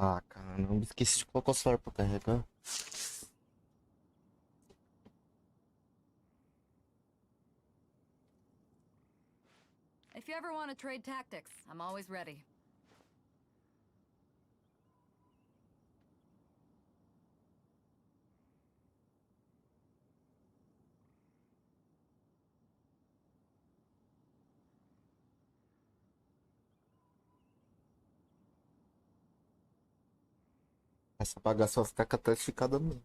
Ah, caramba, esqueci de colocar o celular pra carregar. If you ever want to trade tactics, I'm always ready. Essa bagaça vai ficar catasticada mesmo.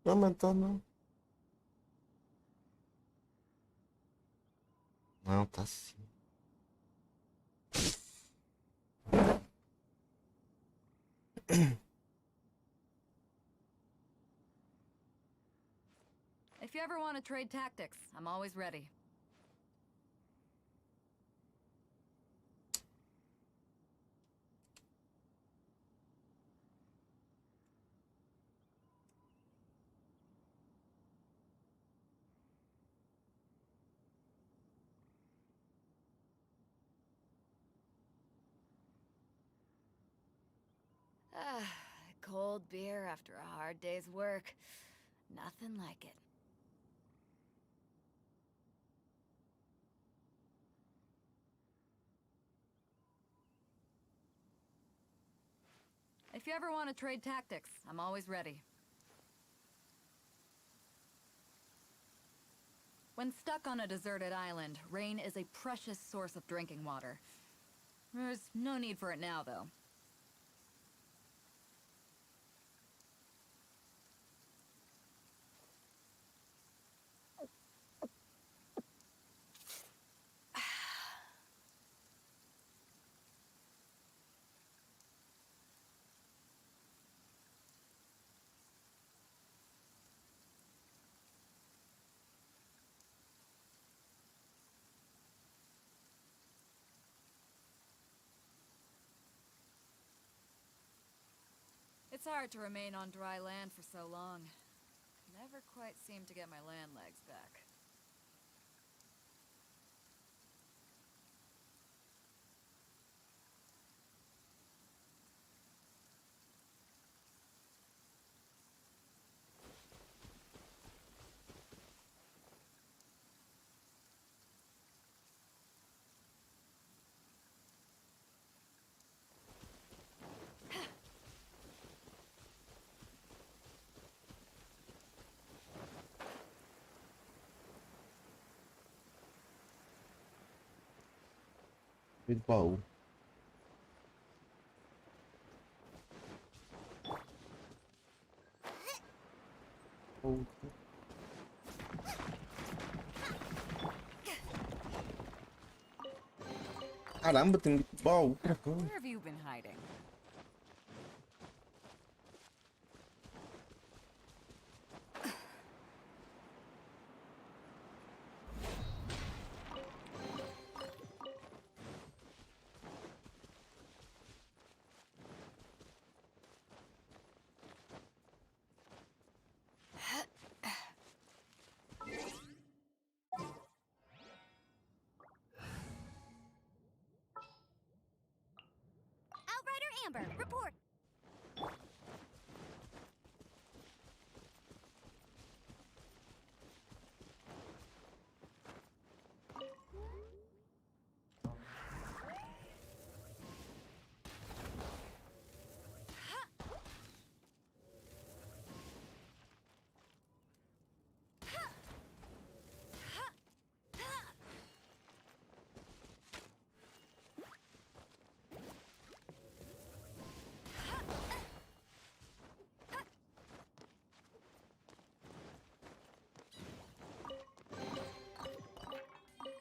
Não, mas tá não. Não, tá sim. If you ever want to trade tactics, I'm always ready. Ah, cold beer after a hard day's work. Nothing like it. If you ever want to trade tactics, I'm always ready. When stuck on a deserted island, rain is a precious source of drinking water. There's no need for it now, though. It's hard to remain on dry land for so long. Never quite seem to get my land legs back. Meio do baú. Caramba, tem muito baú pra cá. Where have you been hiding? Outrider Amber, report.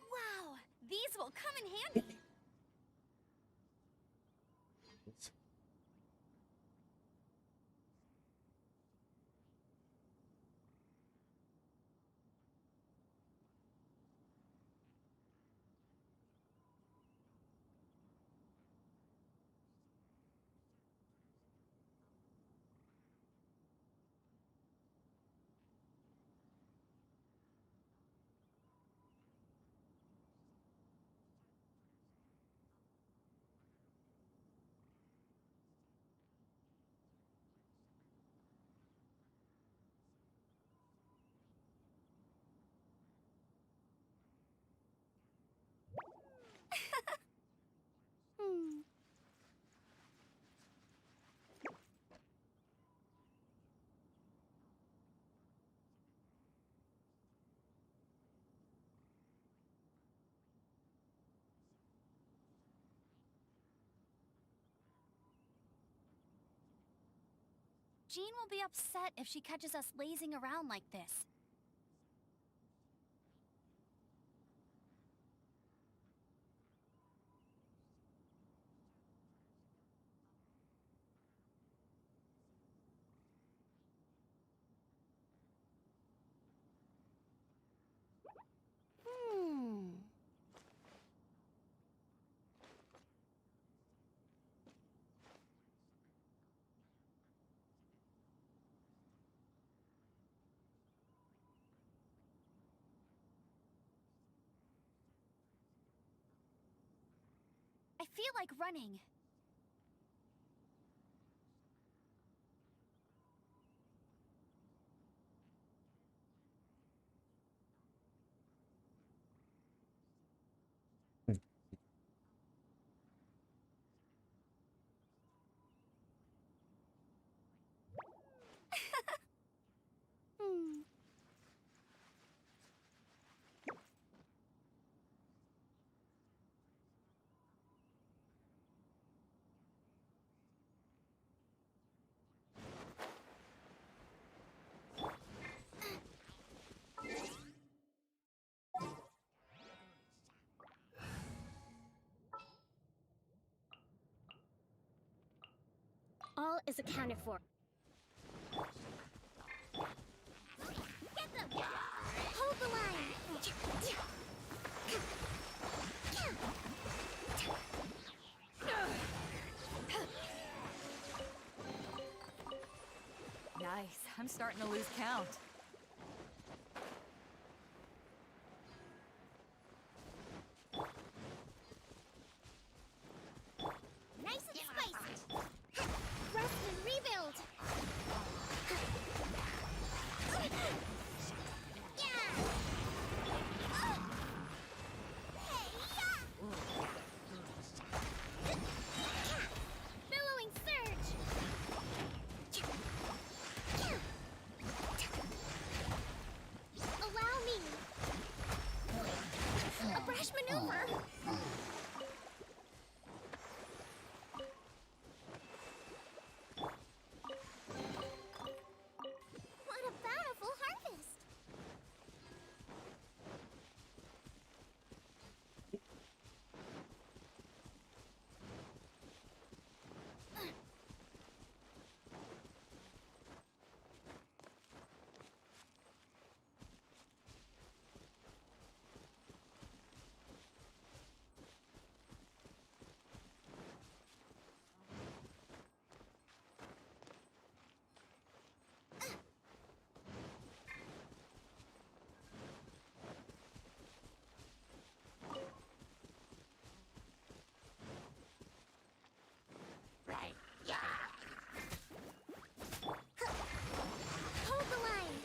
Wow, these will come in handy. Jean will be upset if she catches us lazing around like this. I feel like running. Hmm. All is accounted for. Get them! Hold the line! Nice. I'm starting to lose count. Nice and spicy! Rest and rebuild! Billowing surge! Allow me! A brash maneuver! What a bountiful harvest! Hold the line!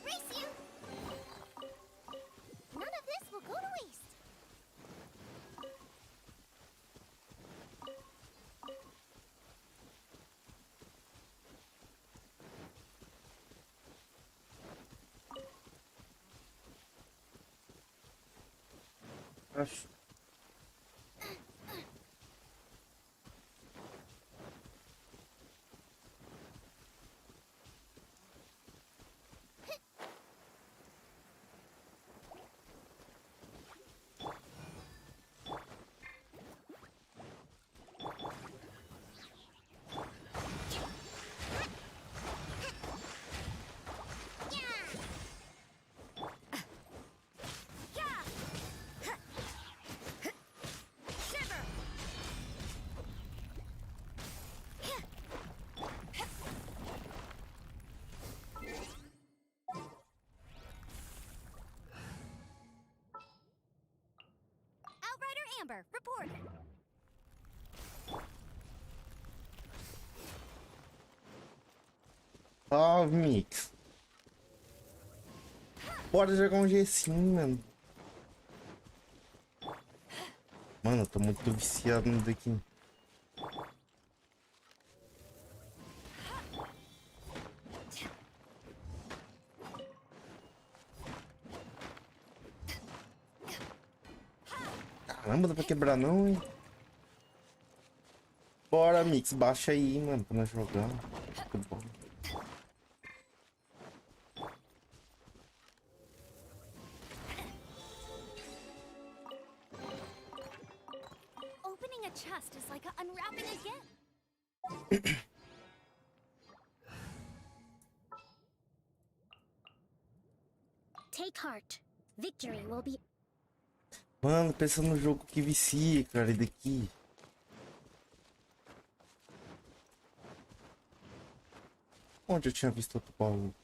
Race you! None of this will go to waste. Acho. Outrider Amber, report. Salve, Mix. Bora jogar um Genshin, mano. Mano, eu tô muito viciado no daqui. Caramba, não dá pra quebrar não, hein? Bora, Mix, baixa aí, mano, pra nós jogar. Muito bom. Opening a chest is like unwrapping a gift. Take heart. Victory will be. Mano, pensa no jogo que vicia, cara, e daqui. Onde eu tinha visto outro baú?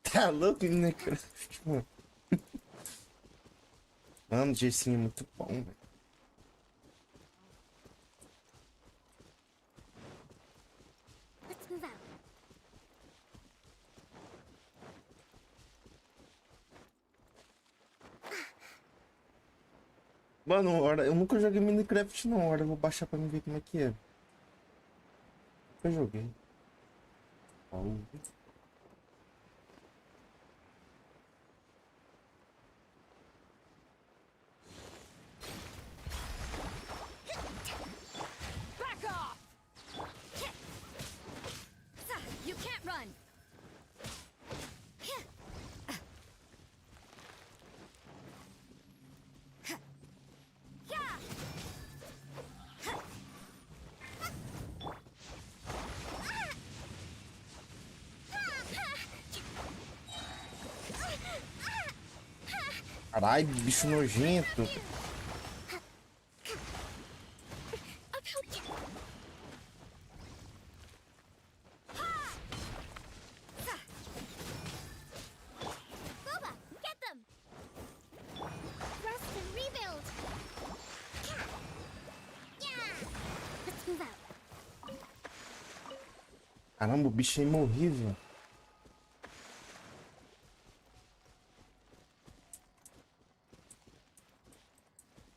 Tá louco, né, cara? Mano, o Genshin é muito bom, velho. Let's move out. Mano, eu nunca joguei Minecraft não, hora eu vou baixar pra me ver como é que é. Nunca joguei. Baú. Back off! You can't run! Caralho, bicho nojento. Boba, get them. Rest and rebuild. Yeah. Let's move out. Caramba, o bicho é imorrível.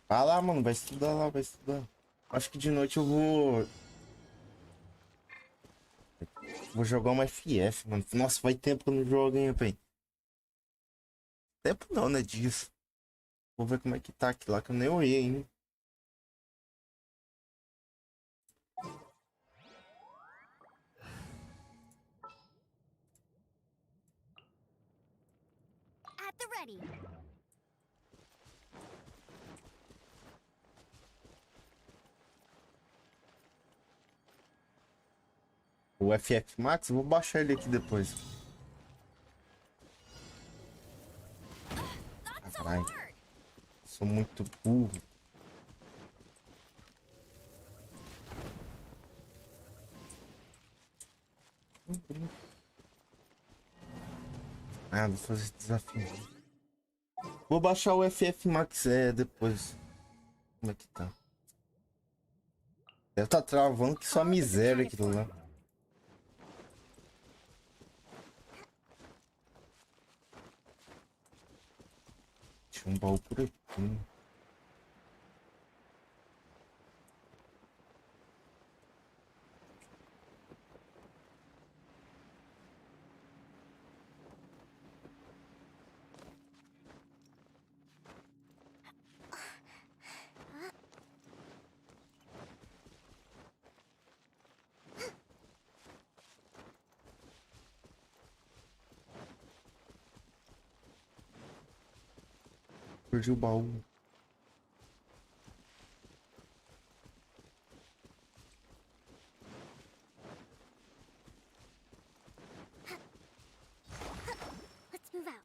Vai lá, mano, vai estudar lá, vai estudar. Acho que de noite eu vou jogar uma FF, mano. Nossa, faz tempo que eu não jogo, hein, pai. Tempo não, né, disso. Vou ver como é que tá aqui lá, que eu nem olhei ainda. At the ready. O FF Max, eu vou baixar ele aqui depois. Ah, caralho. Sou muito burro. Ah, vou fazer esse desafio. Vou baixar o FF Max depois. Como é que tá? Deve tá travando que só miséria aquilo lá. Tinha um baú por aqui. Perdi o baú. Let's move out.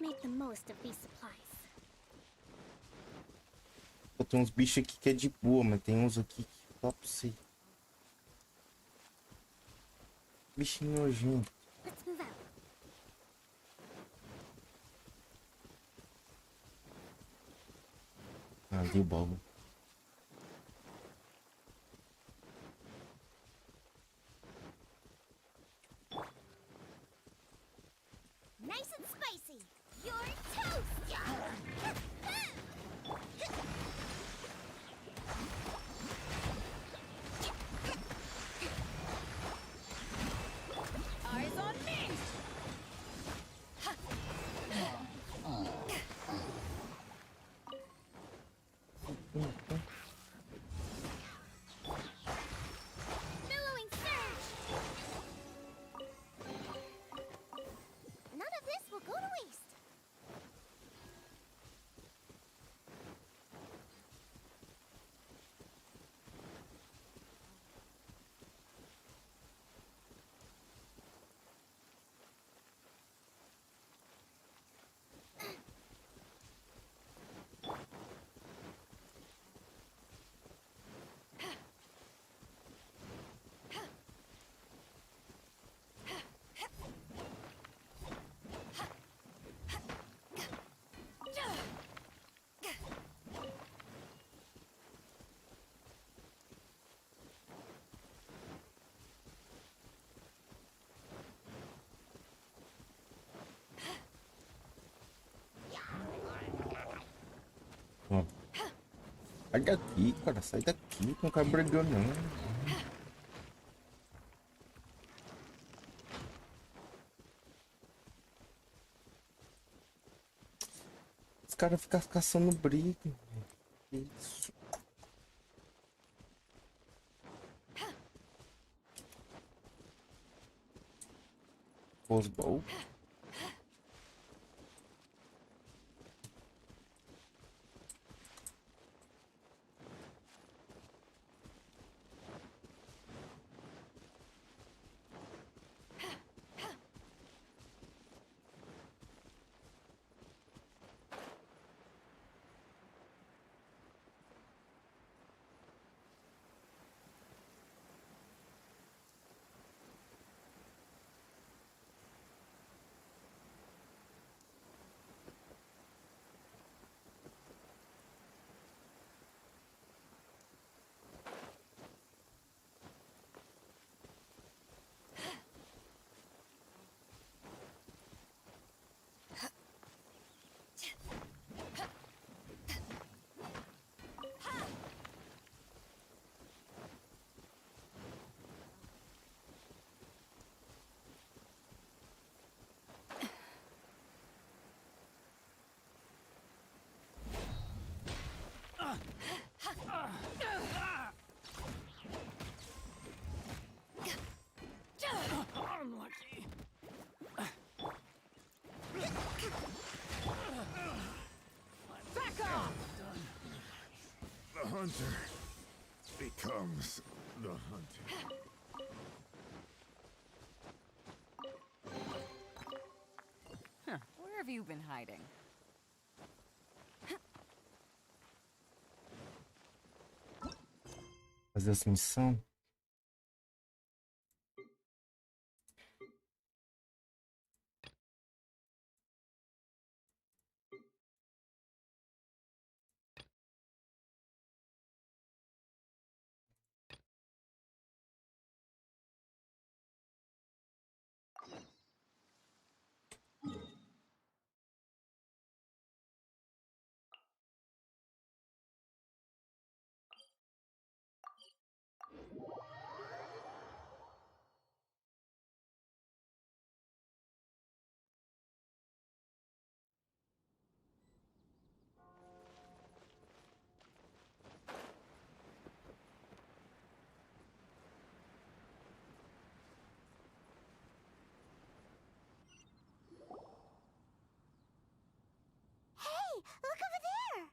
should make the most of these supplies. Pô, tem uns bichos aqui que é de boa, mas tem uns aqui que dá pra você. Bichinho nojento. Let's move out. Ali o baú. Nice and spicy. You're toast. Eyes on me! Billowing surge. None of this will go to waste. Ó. Sai daqui, cara. Sai daqui. Não quero brigando, não. Os caras ficam caçando briga. Que isso? Fosbol. Unlucky. Back off! The hunter becomes the hunted. Where have you been hiding? Fazer essa missão. Hey, look over there.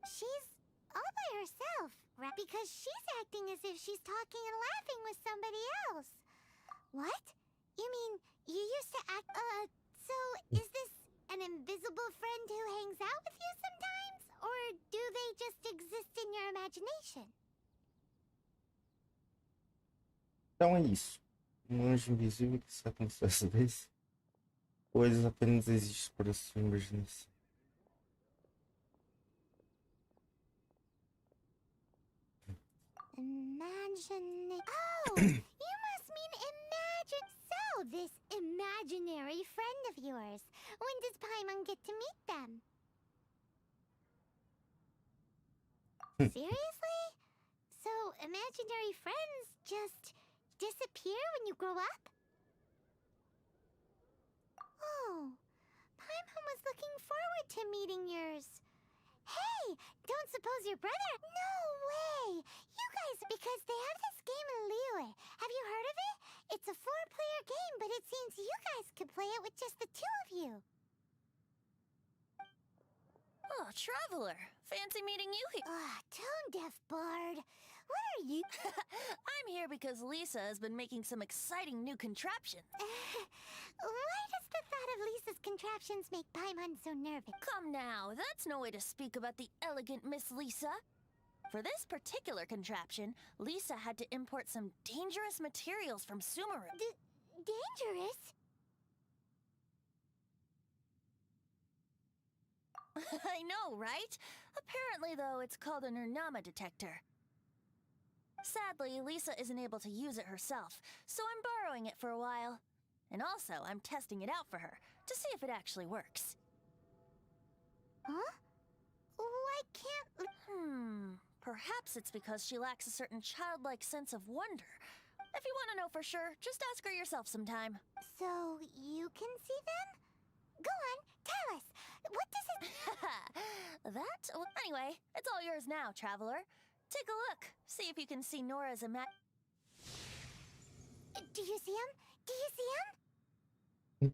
She's all by herself, right? Because she's acting as if she's talking and laughing with somebody else. What? You mean you used to act, So, is this an invisible friend who hangs out with you sometimes? Or do they just exist in your imagination? Então é isso. Um anjo invisível que só aconteceu essa vez. Ou eles apenas existem por sua imaginação. Imagine. Oh! You must mean imagine. So, this imaginary friend of yours. When does Paimon get to meet them? Seriously? So, imaginary friends just disappear when you grow up? Oh, Paimon was looking forward to meeting yours. Hey, don't suppose your brother? No way! You guys, because they have this game in Liyue. Have you heard of it? It's a 4-player game, but it seems you guys could play it with just the 2 of you. Oh, Traveler. Fancy meeting you here. Tone-deaf bard. What are you? I'm here because Lisa has been making some exciting new contraptions. Why does the thought of Lisa's contraptions make Paimon so nervous? Come now, that's no way to speak about the elegant Miss Lisa. For this particular contraption, Lisa had to import some dangerous materials from Sumeru. Dangerous? I know, right? Apparently, though, it's called an Urnama detector. Sadly, Lisa isn't able to use it herself, so I'm borrowing it for a while. And also, I'm testing it out for her, to see if it actually works. Huh? Why can't... Perhaps it's because she lacks a certain childlike sense of wonder. If you want to know for sure, just ask her yourself sometime. So, you can see them? Go on, tell us. What does it... Well, anyway, it's all yours now, Traveler. Take a look. See if you can see Nora's Do you see him? Do you see him?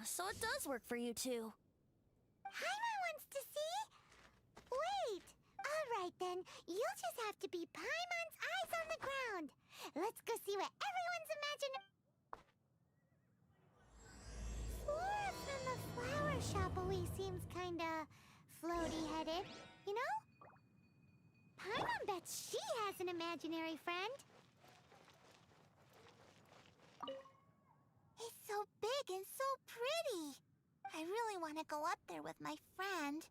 So it does work for you two. Paimon wants to see? Wait. All right then. You'll just have to be Paimon's eyes on the ground. Let's go see what everyone's imagining. Flora from the flower shop always seems kinda floaty-headed, you know? Paimon bets she has an imaginary friend. It's so big and so pretty. I really want to go up there with my friend.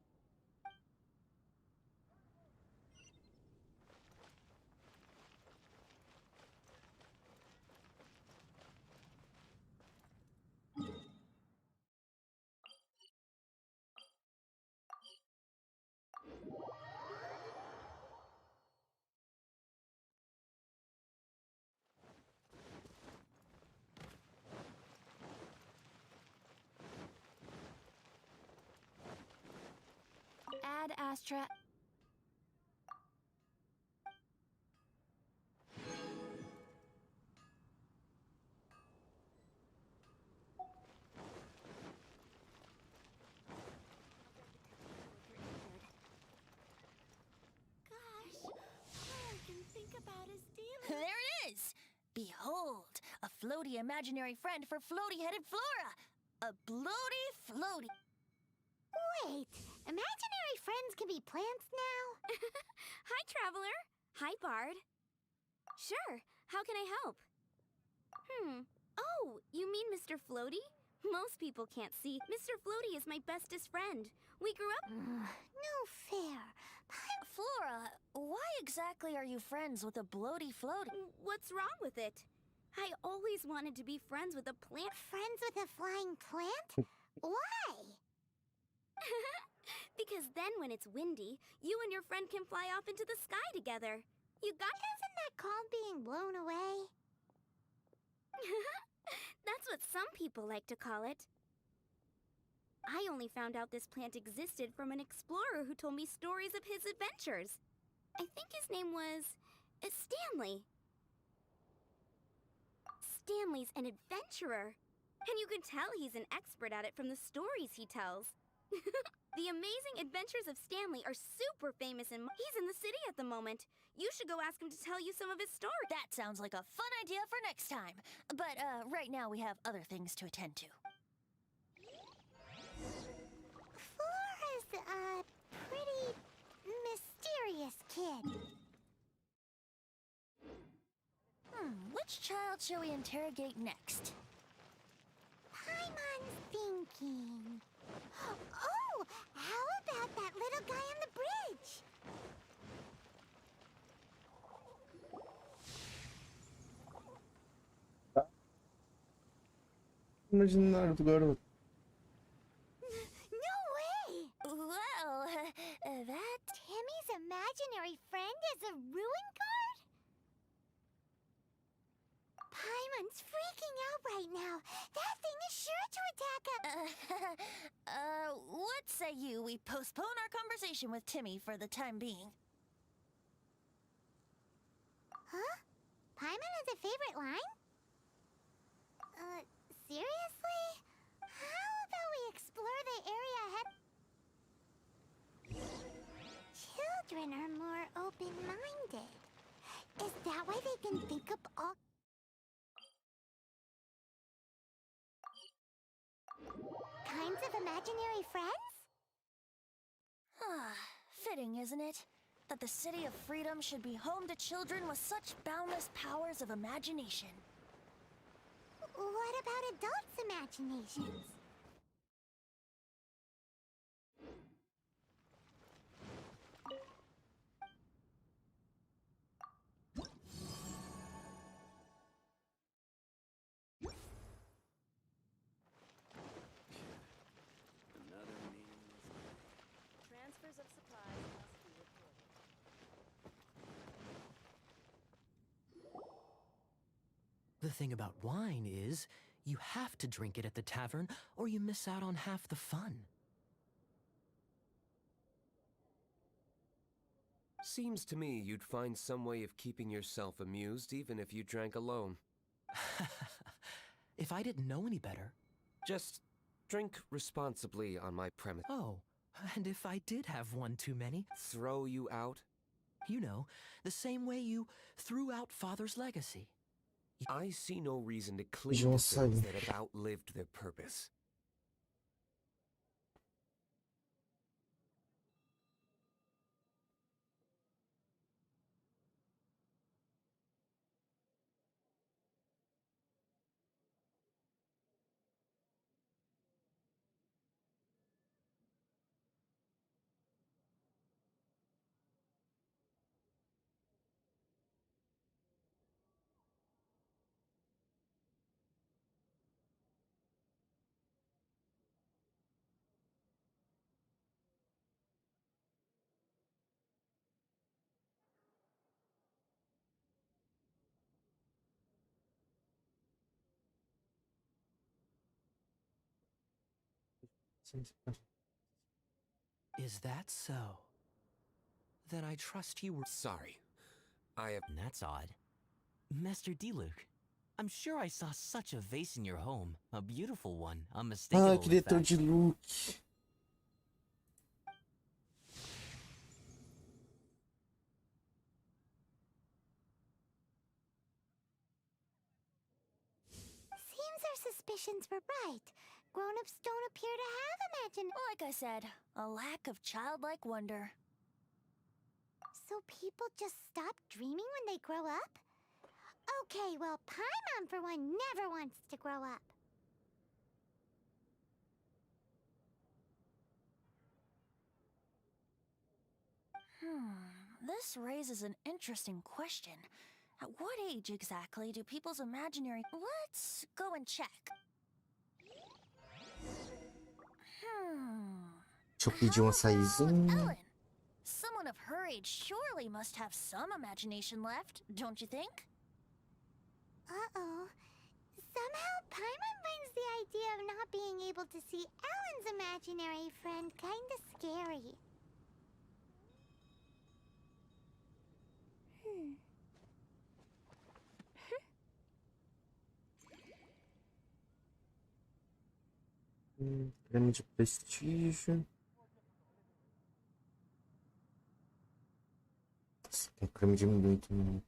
Add Astra. Gosh, all I can think about is dealing. There it is! Behold, a floaty imaginary friend for floaty-headed Flora! A bloaty floaty. Wait, imaginary friends can be plants now? Hi, Traveler. Hi, Bard. Sure, how can I help? Oh, you mean Mr. Floaty? Most people can't see. Mr. Floaty is my bestest friend. We grew up... No fair. Flora, why exactly are you friends with a bloaty floaty? What's wrong with it? I always wanted to be friends with a plant. Friends with a flying plant? Why? Because then when it's windy, you and your friend can fly off into the sky together. You got... Isn't that called being blown away? That's what some people like to call it. I only found out this plant existed from an explorer who told me stories of his adventures. I think his name was... Stanley. Stanley's an adventurer. And you can tell he's an expert at it from the stories he tells. The Amazing Adventures of Stanley are super famous and he's in the city at the moment. You should go ask him to tell you some of his stories. That sounds like a fun idea for next time. But, right now we have other things to attend to. Flora's a pretty mysterious kid. Which child shall we interrogate next? Paimon's thinking. Oh, how about that little guy on the bridge? Imaginário do garoto. No way! Well, that... Timmy's imaginary friend is a ruin guard? Paimon's freaking out right now. That thing is sure to attack us. What say you we postpone our conversation with Timmy for the time being? Huh? Paimon has a favorite line? Seriously? How about we explore the area ahead? Children are more open-minded. Is that why they can think up all kinds of imaginary friends? Fitting, isn't it? That the City of Freedom should be home to children with such boundless powers of imagination. What about adults' imaginations? Another meaningless. Transfers of supplies must be reported. The thing about wine is, you have to drink it at the tavern, or you miss out on half the fun. Seems to me you'd find some way of keeping yourself amused even if you drank alone. If I didn't know any better. Just drink responsibly on my premise. Oh, and if I did have one too many? Throw you out? You know, the same way you threw out Father's legacy. I see no reason to cling J'en to sais. things that have outlived their purpose. Is that so? Then I trust you were... Sorry. I have... That's odd. Master Diluc, I'm sure I saw such a vase in your home. A beautiful one, unmistakable. Ah, diretor de look. Seems our suspicions were right. Grown-ups don't appear to have Like I said, a lack of childlike wonder. So people just stop dreaming when they grow up? Okay, well, Paimon for one never wants to grow up. This raises an interesting question. At what age exactly do people's imaginary... Let's go and check. Deixa eu pedir um How about açaizinho. Ellen? Someone of her age surely must have some imagination left, don't you think? Uh-oh. Somehow Paimon finds the idea of not being able to see Ellen's imaginary friend kinda scary. Prêmio de prestígio. Nossa, tem creme de amendoim também.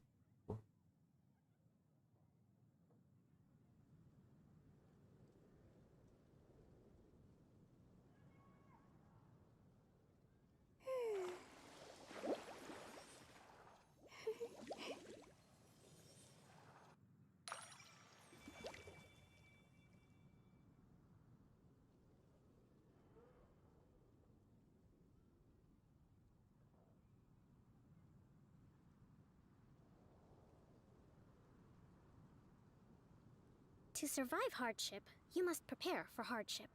To survive hardship, you must prepare for hardship.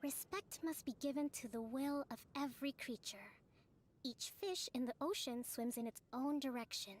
Respect must be given to the will of every creature. Each fish in the ocean swims in its own direction.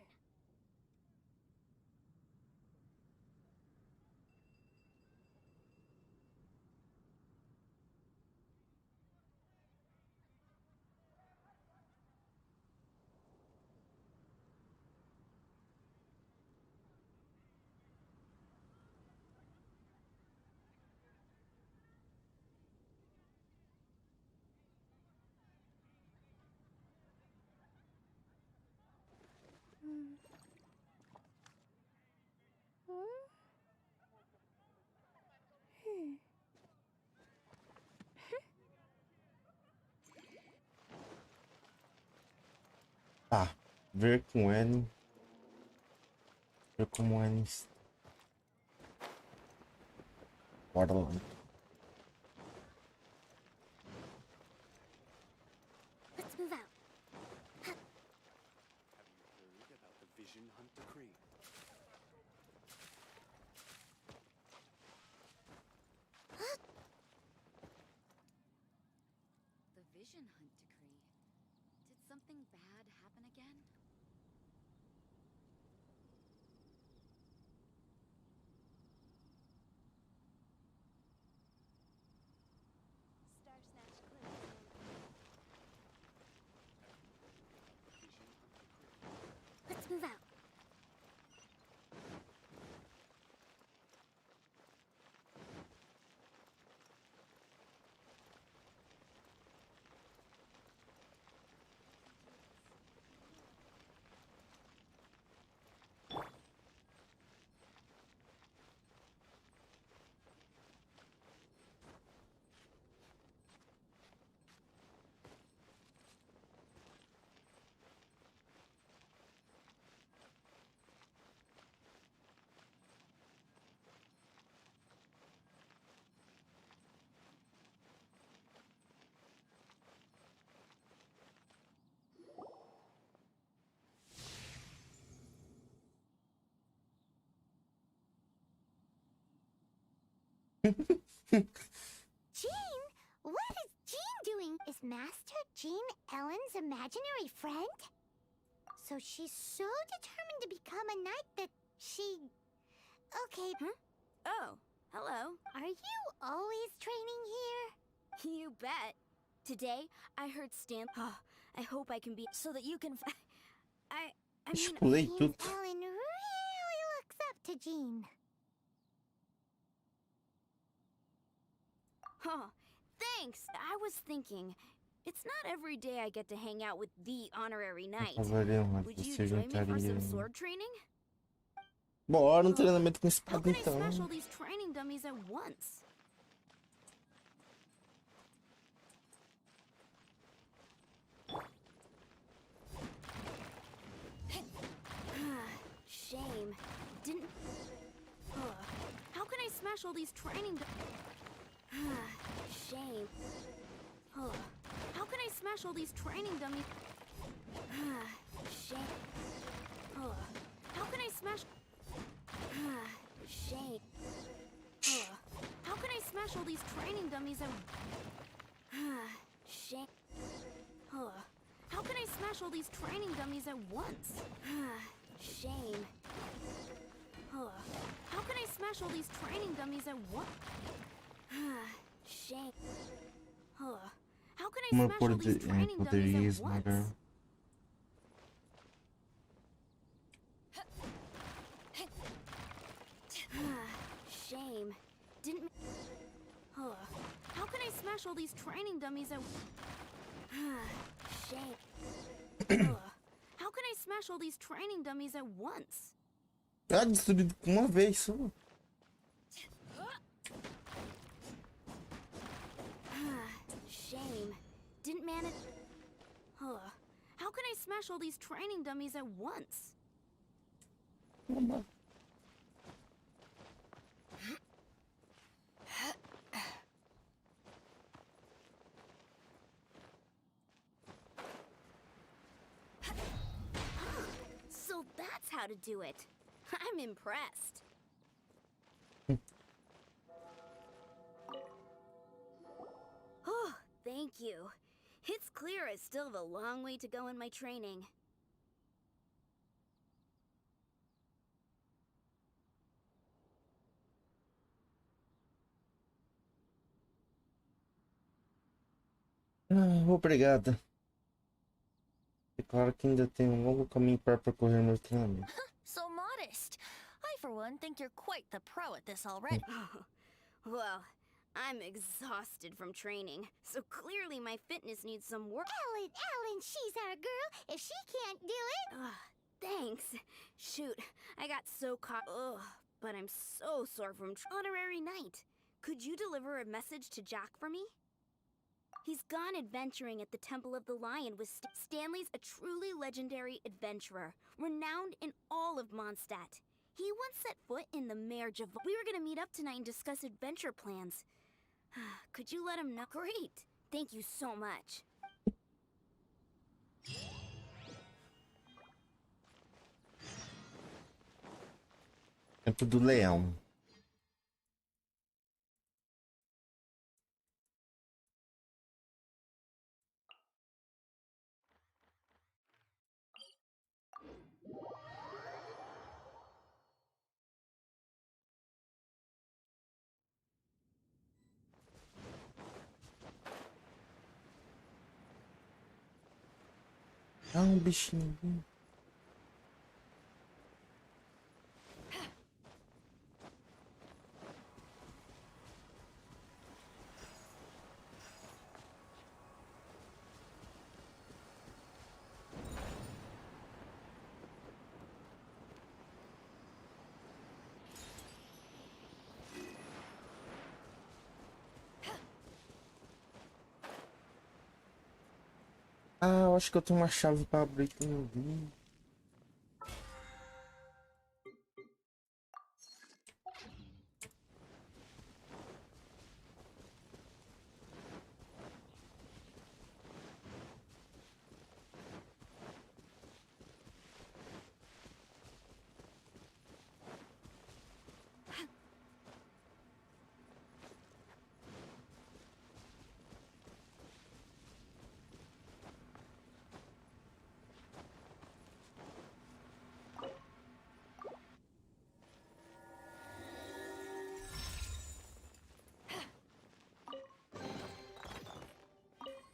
Tá, ver com N. Ver como N está. Bora lá. Let's move out. Have you heard about the Vision Hunt decree? The Vision Hunt decree. Did something bad happen again? Star Snatch Clue. Vision Hunt decree. Let's move out. Jean? What is Jean doing? Is Master Jean Ellen's imaginary friend? So she's so determined to become a knight that she... Okay, Oh, hello. are you always training here? You bet. Today, I heard Stan. Oh, I hope I can be so that you can. I mean, Pulei Seems tudo. Ellen really looks up to Jean. oh, thanks. I was thinking, it's not every day I get to hang out with the honorary knight. Cavaleiro, mas Would you você join me for juntaria. some sword training? Bora um treinamento com How espada can I então. smash all these training dummies at once? Shame. Didn't. How can I smash all these training? Shame. How can I smash all these training dummies? Shame. How can I smash? smash all these training dummies at... Shame. How can I smash all these training dummies at once? Shame. How can I smash all these training dummies at once? Shame. How can I Como smash all these training dummies poderia at esmagar? once? Shame. Didn't... How can I smash all these training dummies at... Shame. How can I smash all these training dummies at once? Ah, destruído com uma vez só. Shame. Didn't manage... How can I smash all these training dummies at once? So that's how to do it. I'm impressed. Oh, thank you. It's clear I still have a long way to go in my training. Ah, obrigada. É claro que ainda tem um longo caminho para percorrer no treinamento. So modest. I, for one, think you're quite the pro at this already. Well, I'm exhausted from training, so clearly my fitness needs some work. Ellen, she's our girl. If she can't do it... Thanks. Shoot, I got so caught. Ugh, but I'm so sore from honorary knight. Could you deliver a message to Jack for me? He's gone adventuring at the Temple of the Lion with Stanley's a truly legendary adventurer, renowned in all of Mondstadt. He once set foot in the Mare Jav. We were gonna meet up tonight and discuss adventure plans. Could you let him know? Great. Thank you so much. Tempo do Leão. Ah, um bichinho. Ah, eu acho que eu tenho uma chave para abrir que eu não vi.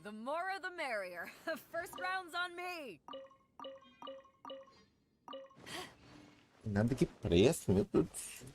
The more the merrier. First round's on me. Nada que preste, meu Deus do céu.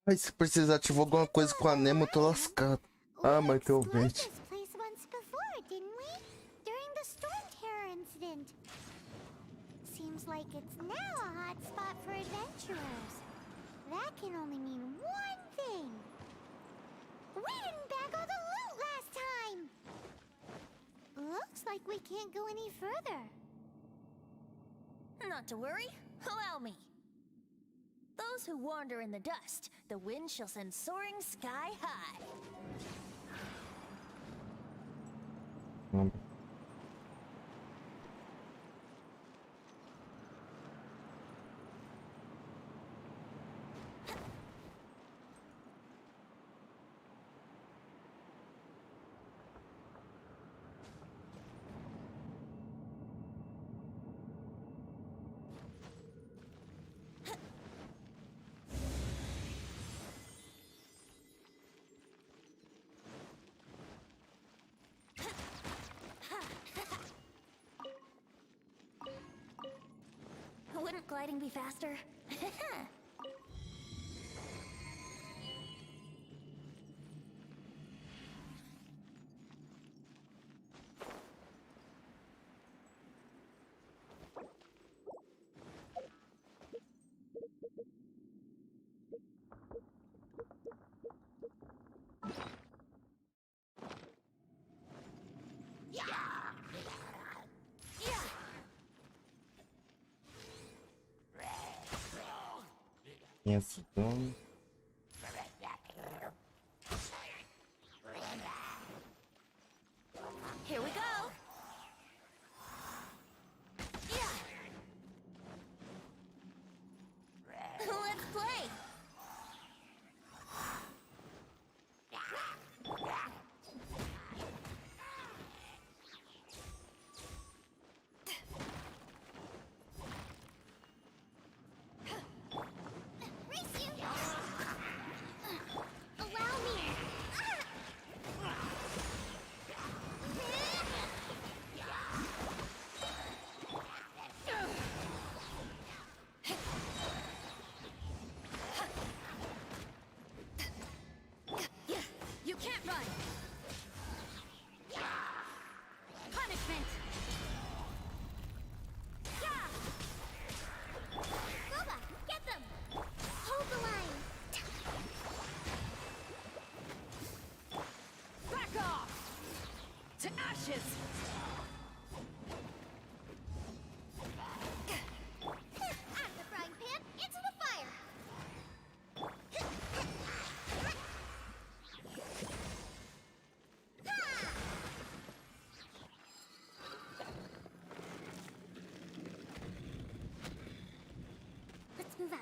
Mas se precisar ativar alguma coisa com a Nemo, eu tô lascado. Ah, mas que eu explored vejo. this place once before, didn't we? During the storm terror incident. Seems like it's now a hot spot for adventurers. That can only mean one thing. We didn't bag all the loot last time. Looks like we can't go any further. Not to worry, allow me. Those who wander in the dust, the wind shall send soaring sky high. Wouldn't gliding be faster? Esse dano. Here we go. Yeah. Let's play. Race you! Allow me! You can't run! Punishment! Boba, get them! Hold the line! Back off! To ashes! Out of the frying pan, into the fire! Let's move out.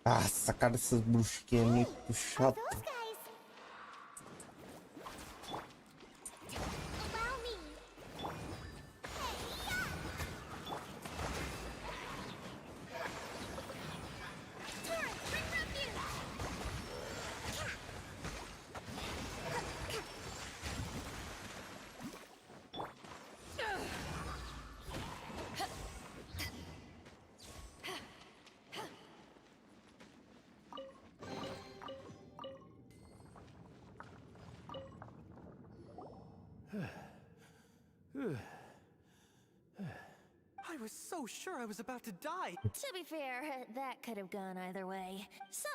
Ah, essa cara dessas bruxinhas é muito chata. Those guys! Allow me! Turret, bring refuge! I was so sure I was about to die. To be fair, that could have gone either way. So,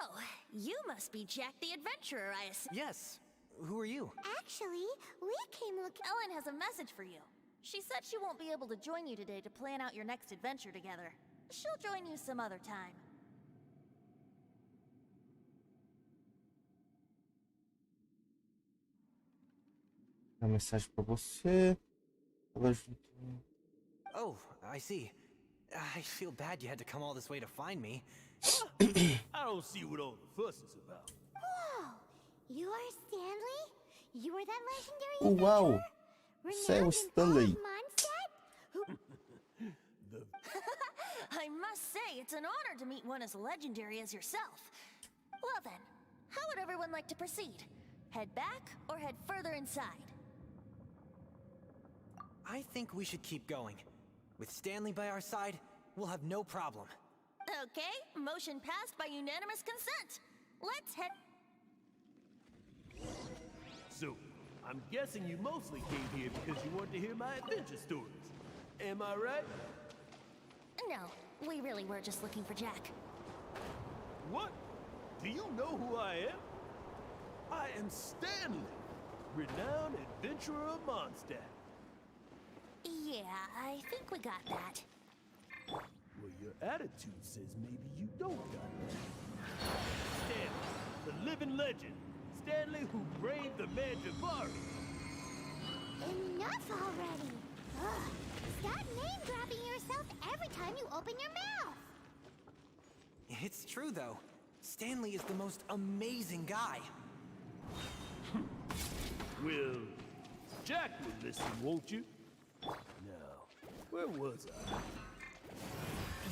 you must be Jack the Adventurer, I assume. Yes. Who are you? Actually, we came looking. Ellen has a message for you. She said she won't be able to join you today to plan out your next adventure together. She'll join you some other time. A mensagem pra você. Ela junto. Oh, I see. I feel bad you had to come all this way to find me. I don't see what all the fuss is about. Whoa! You are Stanley? You are that legendary Uau! adventurer? Você é o Renowned in Stanley. all of Mondstadt? I must say, it's an honor to meet one as legendary as yourself. Well then, how would everyone like to proceed? Head back or head further inside? I think we should keep going. With Stanley by our side, we'll have no problem. Okay, motion passed by unanimous consent. Let's head. So, I'm guessing you mostly came here because you want to hear my adventure stories. Am I right? No, we really were just looking for Jack. What? Do you know who I am? I am Stanley, renowned adventurer of Mondstadt. Yeah, I think we got that. Well, your attitude says maybe you don't got that. Stanley, the living legend. Stanley who braved the Mandravari. Enough already! Ugh. Stop name-grabbing yourself every time you open your mouth! It's true, though. Stanley is the most amazing guy. Well, Jack will listen, won't you? Now, where was I?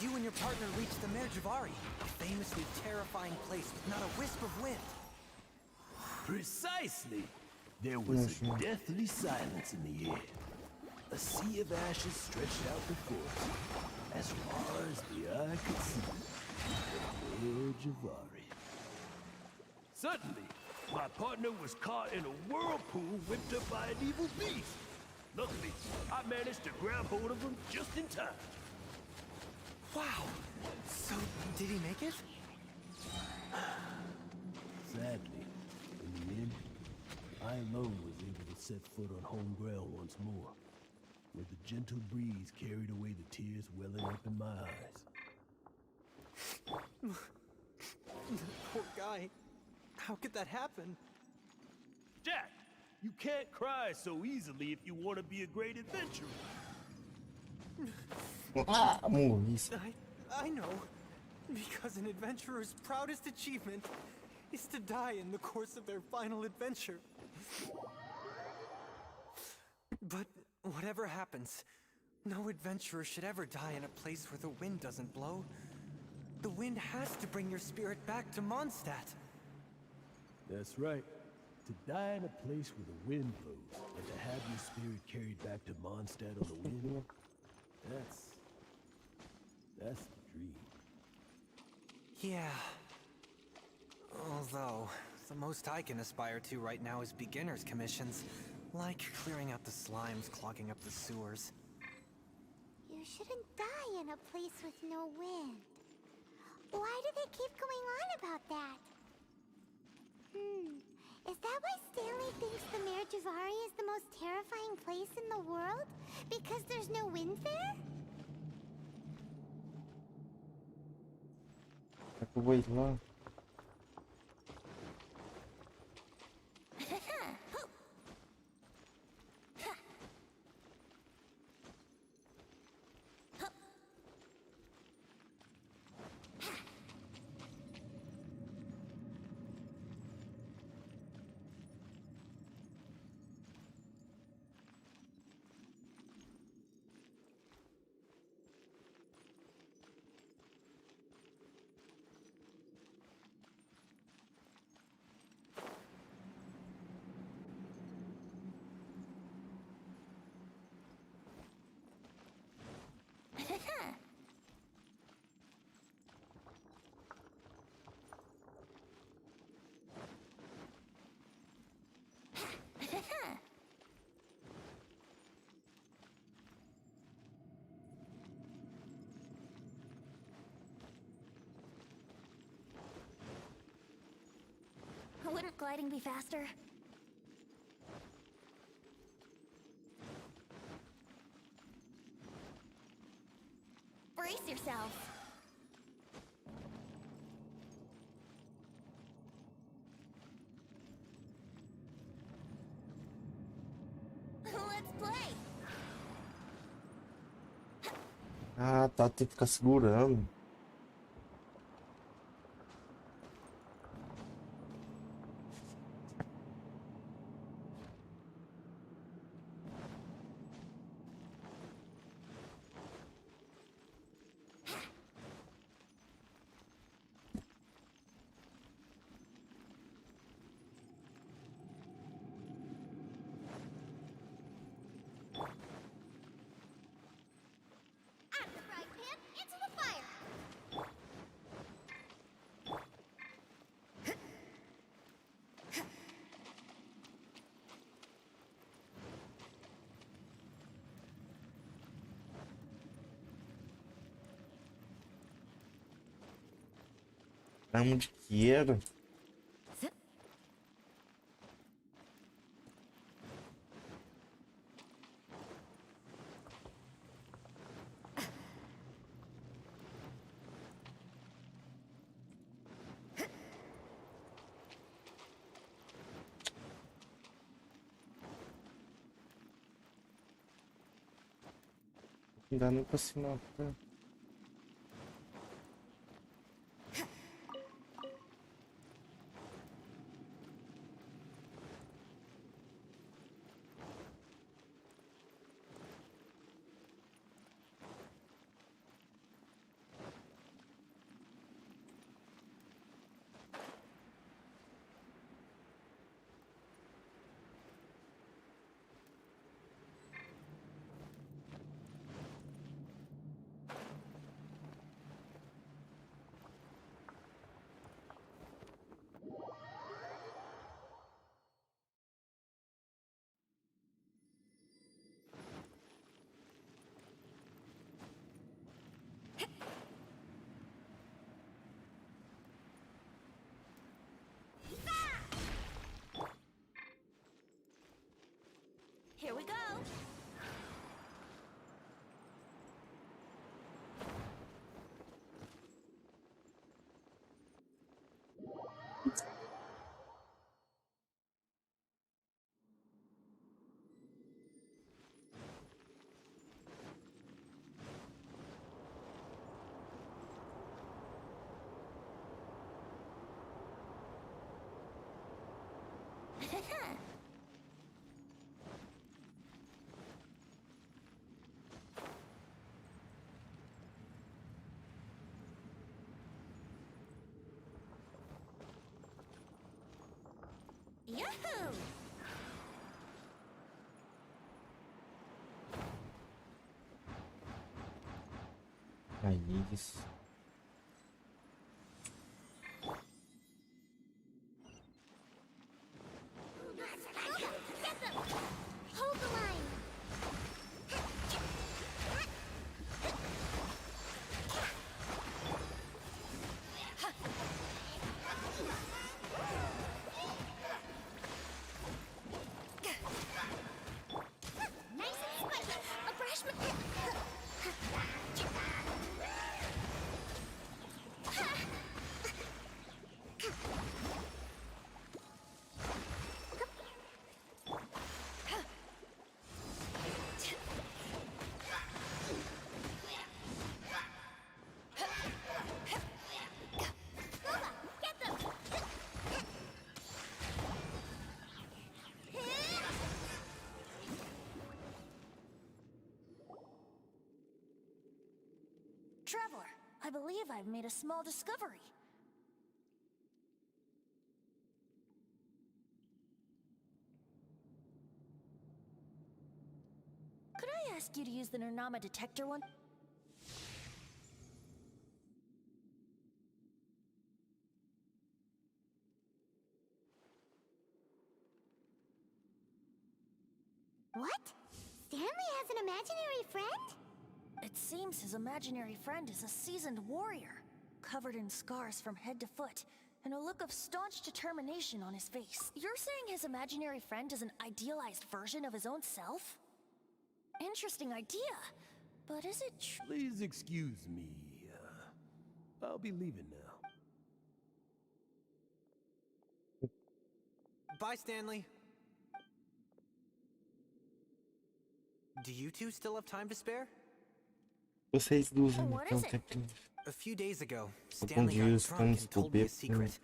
You and your partner reached the Merjavari, a famously terrifying place with not a wisp of wind. Precisely! There was a deathly silence in the air. A sea of ashes stretched out before us, as far as the eye could see. The Merjavari. Suddenly, my partner was caught in a whirlpool whipped up by an evil beast. Luckily, I managed to grab hold of him just in time. Wow! So, did he make it? Sadly, in the end, I alone was able to set foot on home ground once more, where the gentle breeze carried away the tears welling up in my eyes. Poor guy. How could that happen? Jack, you can't cry so easily if you want to be a great adventurer. Isso. I know. Because an adventurer's proudest achievement is to die in the course of their final adventure. But whatever happens, no adventurer should ever die in a place where the wind doesn't blow. The wind has to bring your spirit back to Mondstadt. That's right. To die in a place where the wind blows, and to have your spirit carried back to Mondstadt on the wind, that's the dream. Yeah. Although, the most I can aspire to right now is beginner's commissions, like clearing out the slimes clogging up the sewers. You shouldn't die in a place with no wind. Why do they keep going on about that? Is that why Stanley thinks the Merjavari is the most terrifying place in the world? Because there's no wind there? Wait lá. Wouldn't gliding be faster? Brace yourself. Let's play. Ah, tá. Tem que ficar segurando. Out of the frying pan, into the fire! Ramo de quieiro. Não dá nem pra se matar. Here we go. Yahoo! Aí isso. Hold the line. Nice and spiky. A brush. Get them. Traveler, I believe I've made a small discovery. Could I ask you to use the Nernama detector one? What? Stanley has an imaginary friend? It seems his imaginary friend is a seasoned warrior, covered in scars from head to foot, and a look of staunch determination on his face. You're saying his imaginary friend is an idealized version of his own self? Interesting idea, but is it true? Please excuse me. I'll be leaving now. Bye, Stanley. Do you two still have time to spare? Vocês duas ainda What têm is it? tempo livre. A few days ago, Algum Stanley dia got os drunk planos and do told me a beco. secret.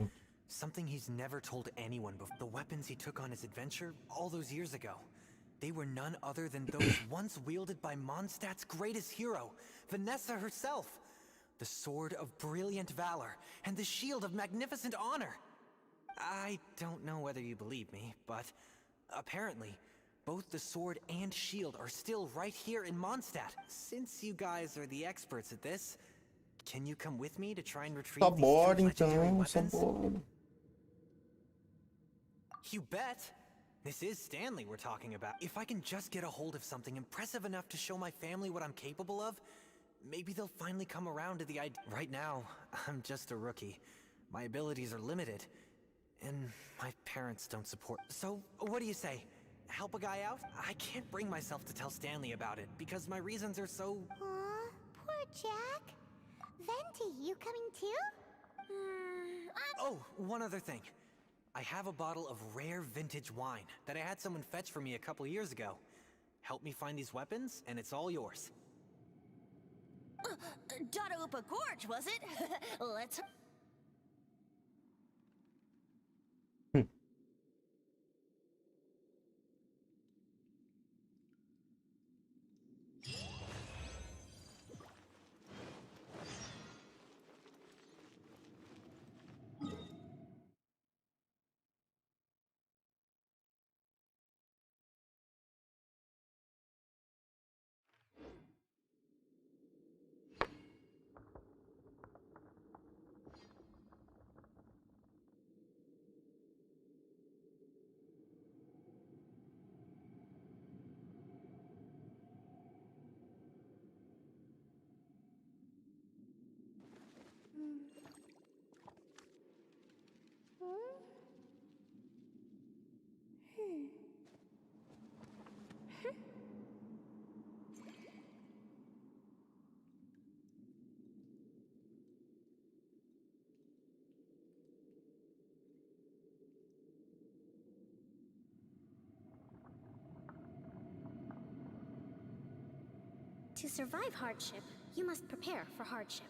Something he's never told anyone before. The weapons he took on his adventure all those years ago. They were none other than those once wielded by Mondstadt's greatest hero, Vanessa herself. The sword of brilliant valor and the shield of magnificent honor. I don't know whether you believe me, but apparently, both the sword and shield are still right here in Mondstadt. Since you guys are the experts at this, can you come with me to try and retrieve Só these bora two legendary então, só weapons? bora. You bet! This is Stanley we're talking about. If I can just get a hold of something impressive enough to show my family what I'm capable of, maybe they'll finally come around to the idea. Right now, I'm just a rookie. My abilities are limited. And my parents don't support. So, what do you say? Help a guy out? I can't bring myself to tell Stanley about it because my reasons are so... Aw, poor Jack. Venti, you coming too? Oh, one other thing. I have a bottle of rare vintage wine that I had someone fetch for me a couple years ago. Help me find these weapons, and it's all yours. Dadaupa Gorge, was it? Let's... To survive hardship, you must prepare for hardship.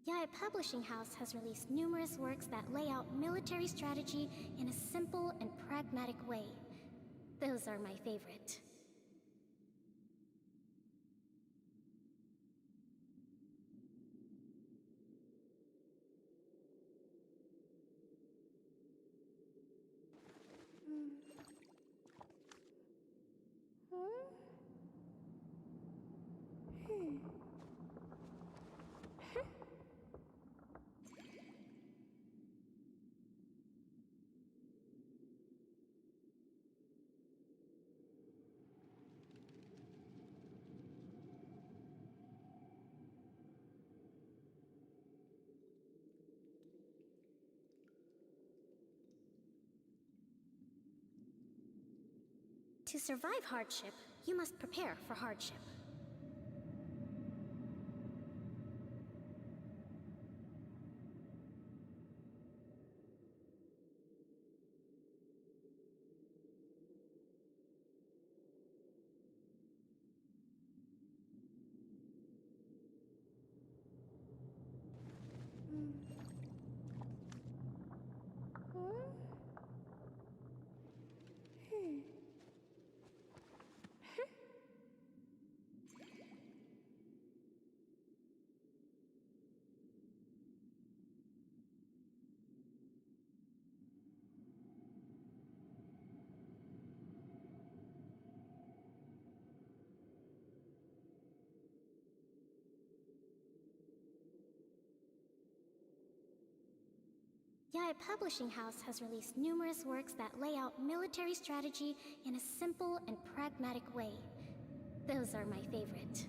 Yae Publishing House has released numerous works that lay out military strategy in a simple and pragmatic way. Those are my favorite. To survive hardship, you must prepare for hardship. Yae Publishing House has released numerous works that lay out military strategy in a simple and pragmatic way. Those are my favorite.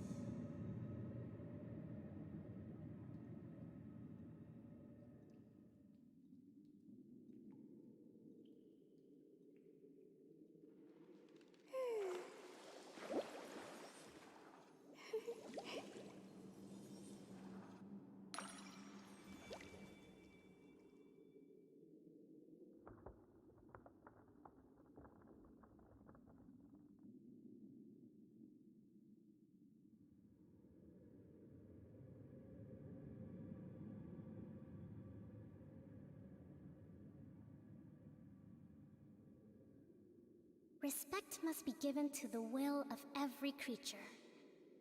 Respect must be given to the will of every creature.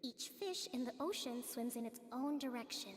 Each fish in the ocean swims in its own direction.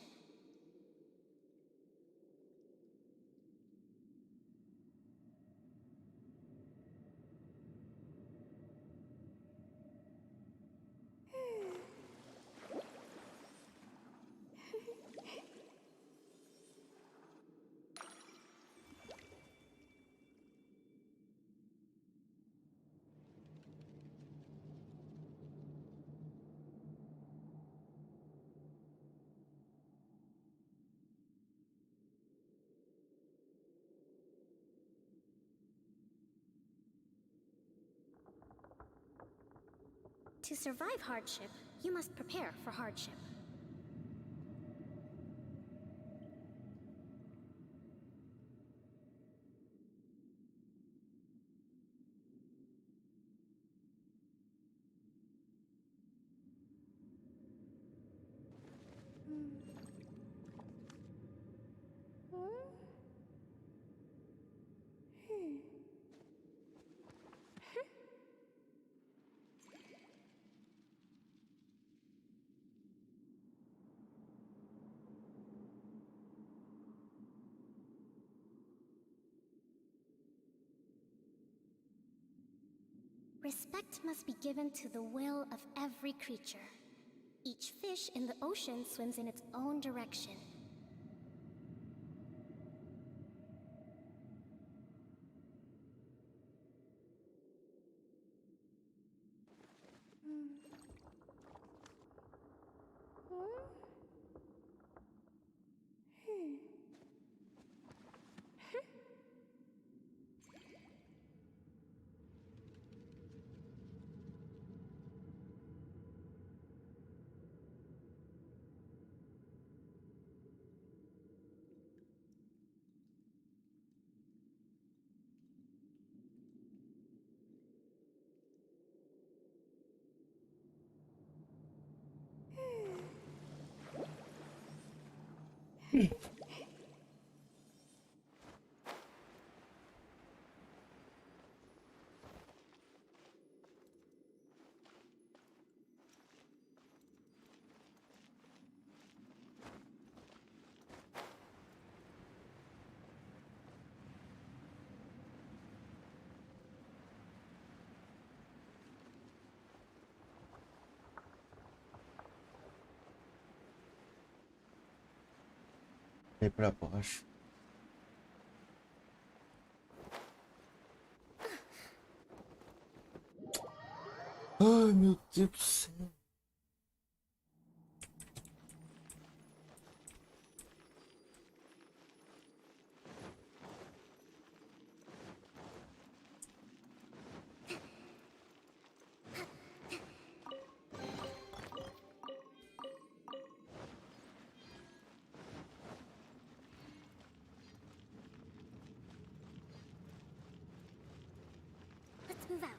To survive hardship, you must prepare for hardship. Respect must be given to the will of every creature. Each fish in the ocean swims in its own direction. E pra baixo. Ai, meu Deus do céu. Let's move out.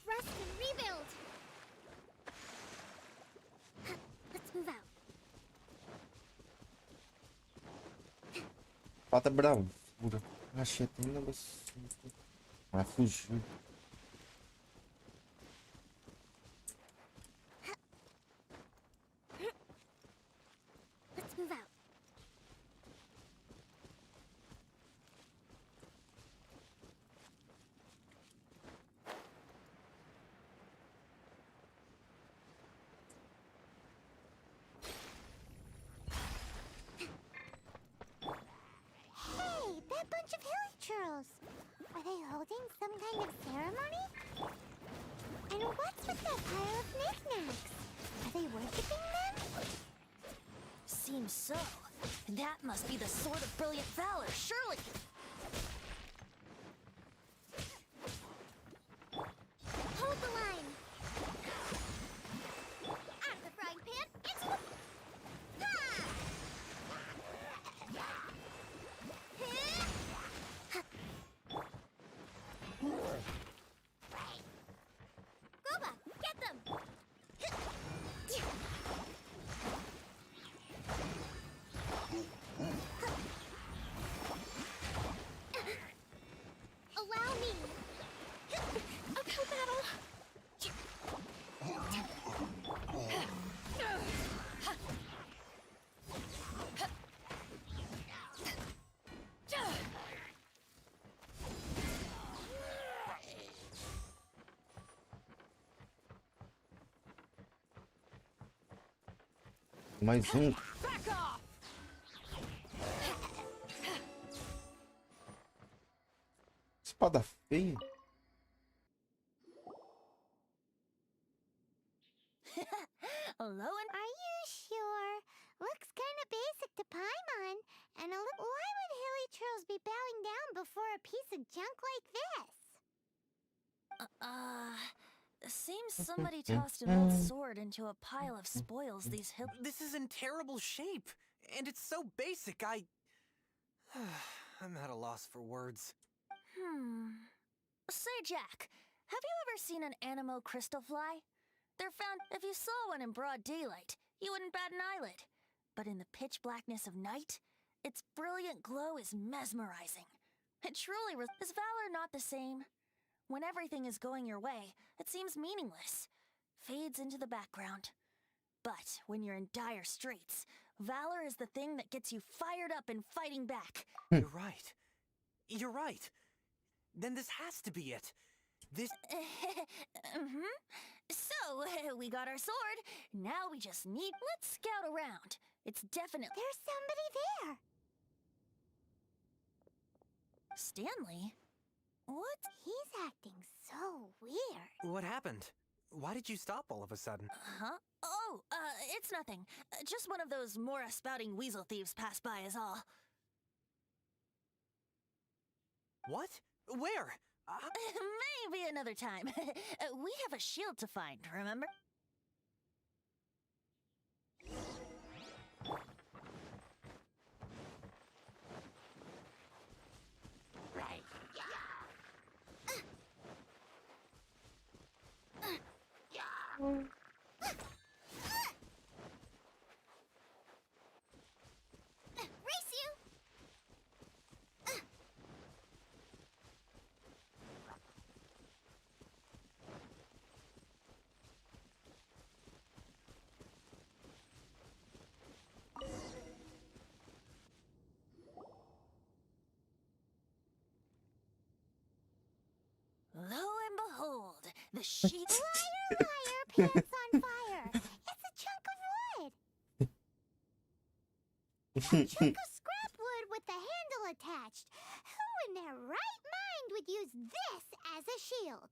Rest and rebuild. Let's move out. Falta bravura. Achei até um negócio. Vai fugir. Let's move out. Hey, that bunch of hilly churls. Are they holding some kind of ceremony? And what's with that pile of knickknacks? Are they worshipping them? Seems so. That must be the Sword of Brilliant Valor, surely. Hold the line. Out of the frying pan, into the... Ha! Goba, get them! Allow me. Uphill battle. Mais um. Back off! Espada feia. Hello and Are you sure? Looks kind of basic to Paimon, and a little. Why would hilly churls be bowing down before a piece of junk like this? seems somebody tossed an old sword into a pile of spoils these hill. This is in terrible shape, and it's so basic. I'm at a loss for words. Say, Jack, have you ever seen an anemo crystal fly? They're found. If you saw one in broad daylight, you wouldn't bat an eyelid. But in the pitch blackness of night, its brilliant glow is mesmerizing. It truly is valor not the same? When everything is going your way, it seems meaningless, fades into the background. But when you're in dire straits, valor is the thing that gets you fired up and fighting back. You're right. You're right. Then this has to be it. This... So, we got our sword. Now we just need... Let's scout around. It's definitely... There's somebody there. Stanley? What? He's acting so weird. What happened? Why did you stop all of a sudden? Huh? Oh, it's nothing. Just one of those Mora-spouting weasel thieves passed by is all. What? Where? Maybe another time. We have a shield to find, remember? Race you! Lo and behold, the sheet... Liar, liar, pants on fire. chunk of scrap wood with the handle attached. Who in their right mind would use this as a shield?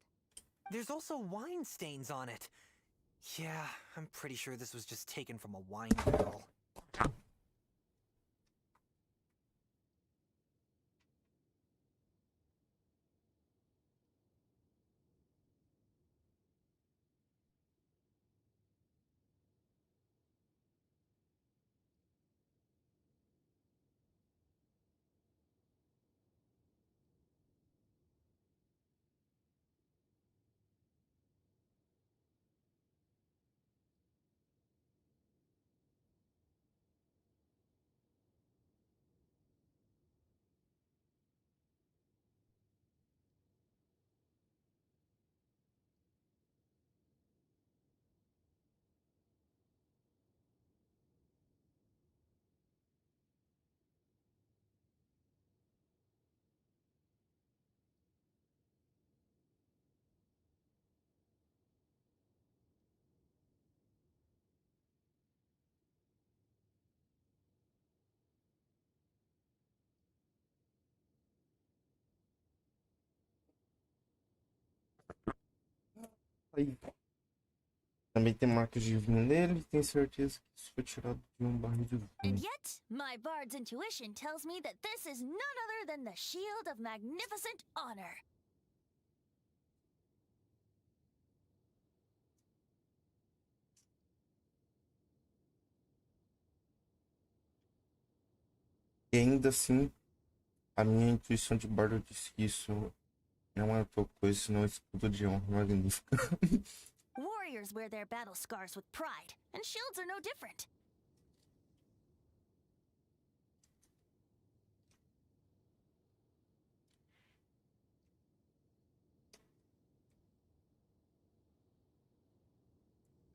There's also wine stains on it. Yeah, I'm pretty sure this was just taken from a wine barrel. Aí. Também tem marcas de vinho nele, tenho certeza que isso foi tirado de um barril de And vinho. yet, my bard's intuition tells me that this is none other than the Shield of Magnificent Honor. E ainda assim, a minha intuição de bardo disse que isso não é outra coisa senão escudo de honra magnífica. Warriors wear their battle scars with pride, and shields are no different.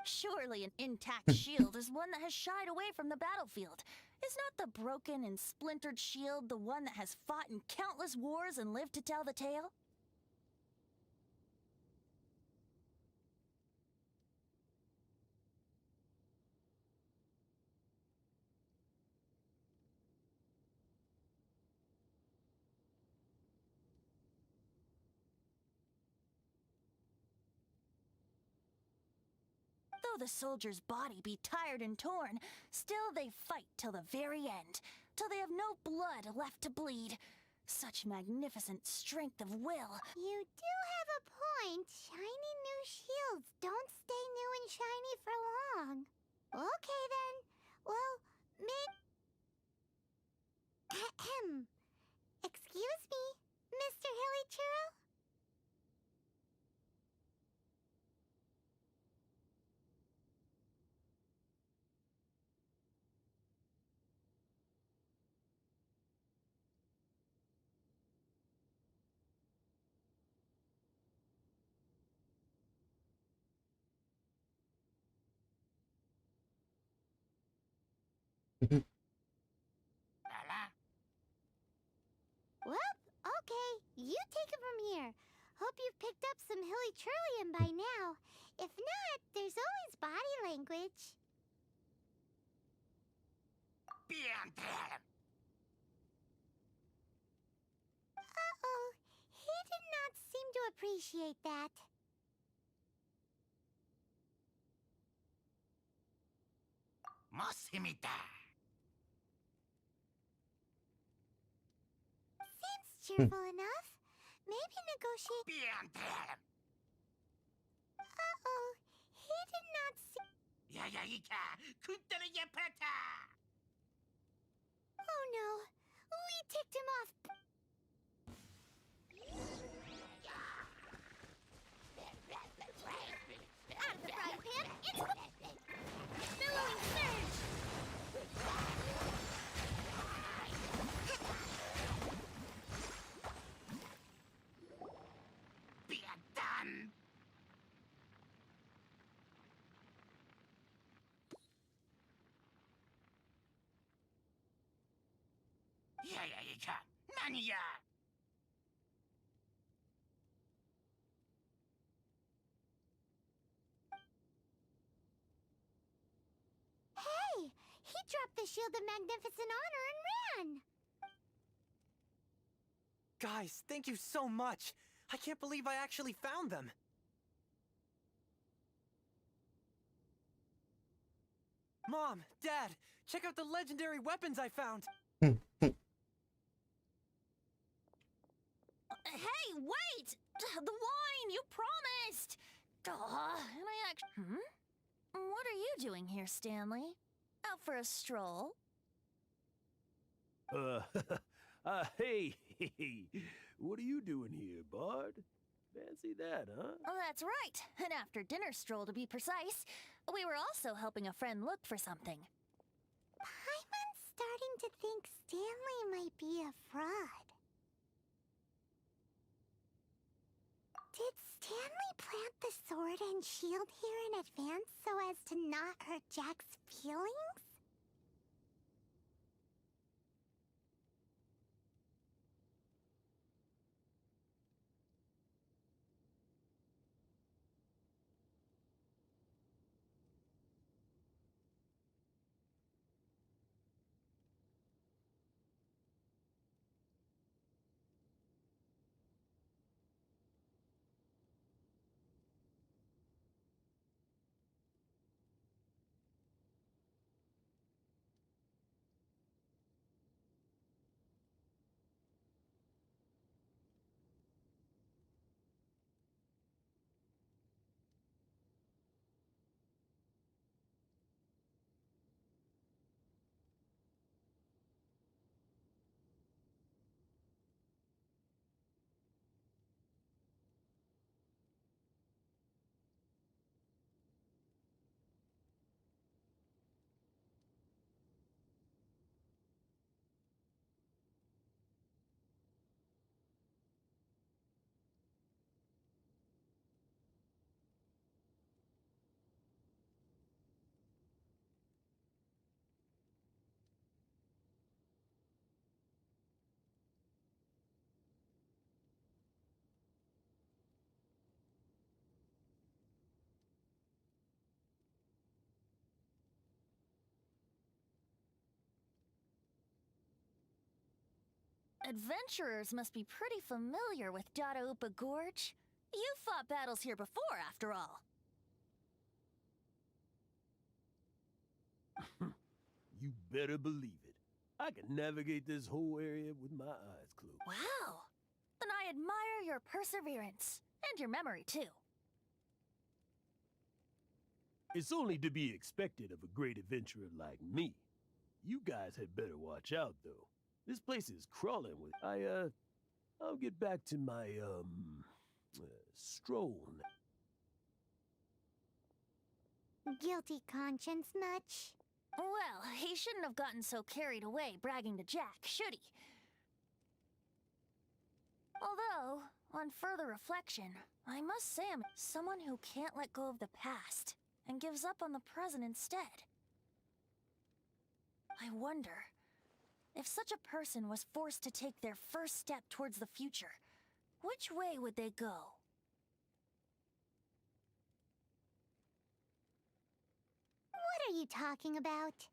Surely an intact shield is one that has shied away from the battlefield. Is not the broken and splintered shield the one that has fought in countless wars and lived to tell the tale? Though the soldier's body be tired and torn, still they fight till the very end, till they have no blood left to bleed. Such magnificent strength of will. You do have a point. Shiny new shields don't stay new and shiny for long. Okay then. Well, Ahem. Excuse me, Mr. Hilly Churro? Well, okay. You take it from here. Hope you've picked up some Hilly Churlian by now. If not, there's always body language. Uh-oh. He did not seem to appreciate that. Seems cheerful enough. Maybe negotiate. Uh-oh. He did not see. Oh no. We ticked him off. Out of the frying pan, it's billowing surge. Hey, he dropped the Shield of Magnificent Honor and ran! Guys, thank you so much! I can't believe I actually found them! Mom, Dad, check out the legendary weapons I found! Hey, wait! The wine, you promised! And I actually... What are you doing here, Stanley? Out for a stroll? Hey, what are you doing here, Bard? Fancy that, huh? Oh, that's right. An after-dinner stroll, to be precise. We were also helping a friend look for something. Paimon's starting to think Stanley might be a fraud. Did Stanley plant the sword and shield here in advance so as to not hurt Jack's feelings? Adventurers must be pretty familiar with Dadaupa Gorge. You've fought battles here before, after all. You better believe it. I can navigate this whole area with my eyes closed. Wow. Then I admire your perseverance. And your memory, too. It's only to be expected of a great adventurer like me. You guys had better watch out, though. This place is crawling with... I'll get back to my, stroll now. Guilty conscience much? Well, he shouldn't have gotten so carried away bragging to Jack, should he? Although, on further reflection, I must say I'm someone who can't let go of the past and gives up on the present instead. I wonder, if such a person was forced to take their first step towards the future, which way would they go? What are you talking about?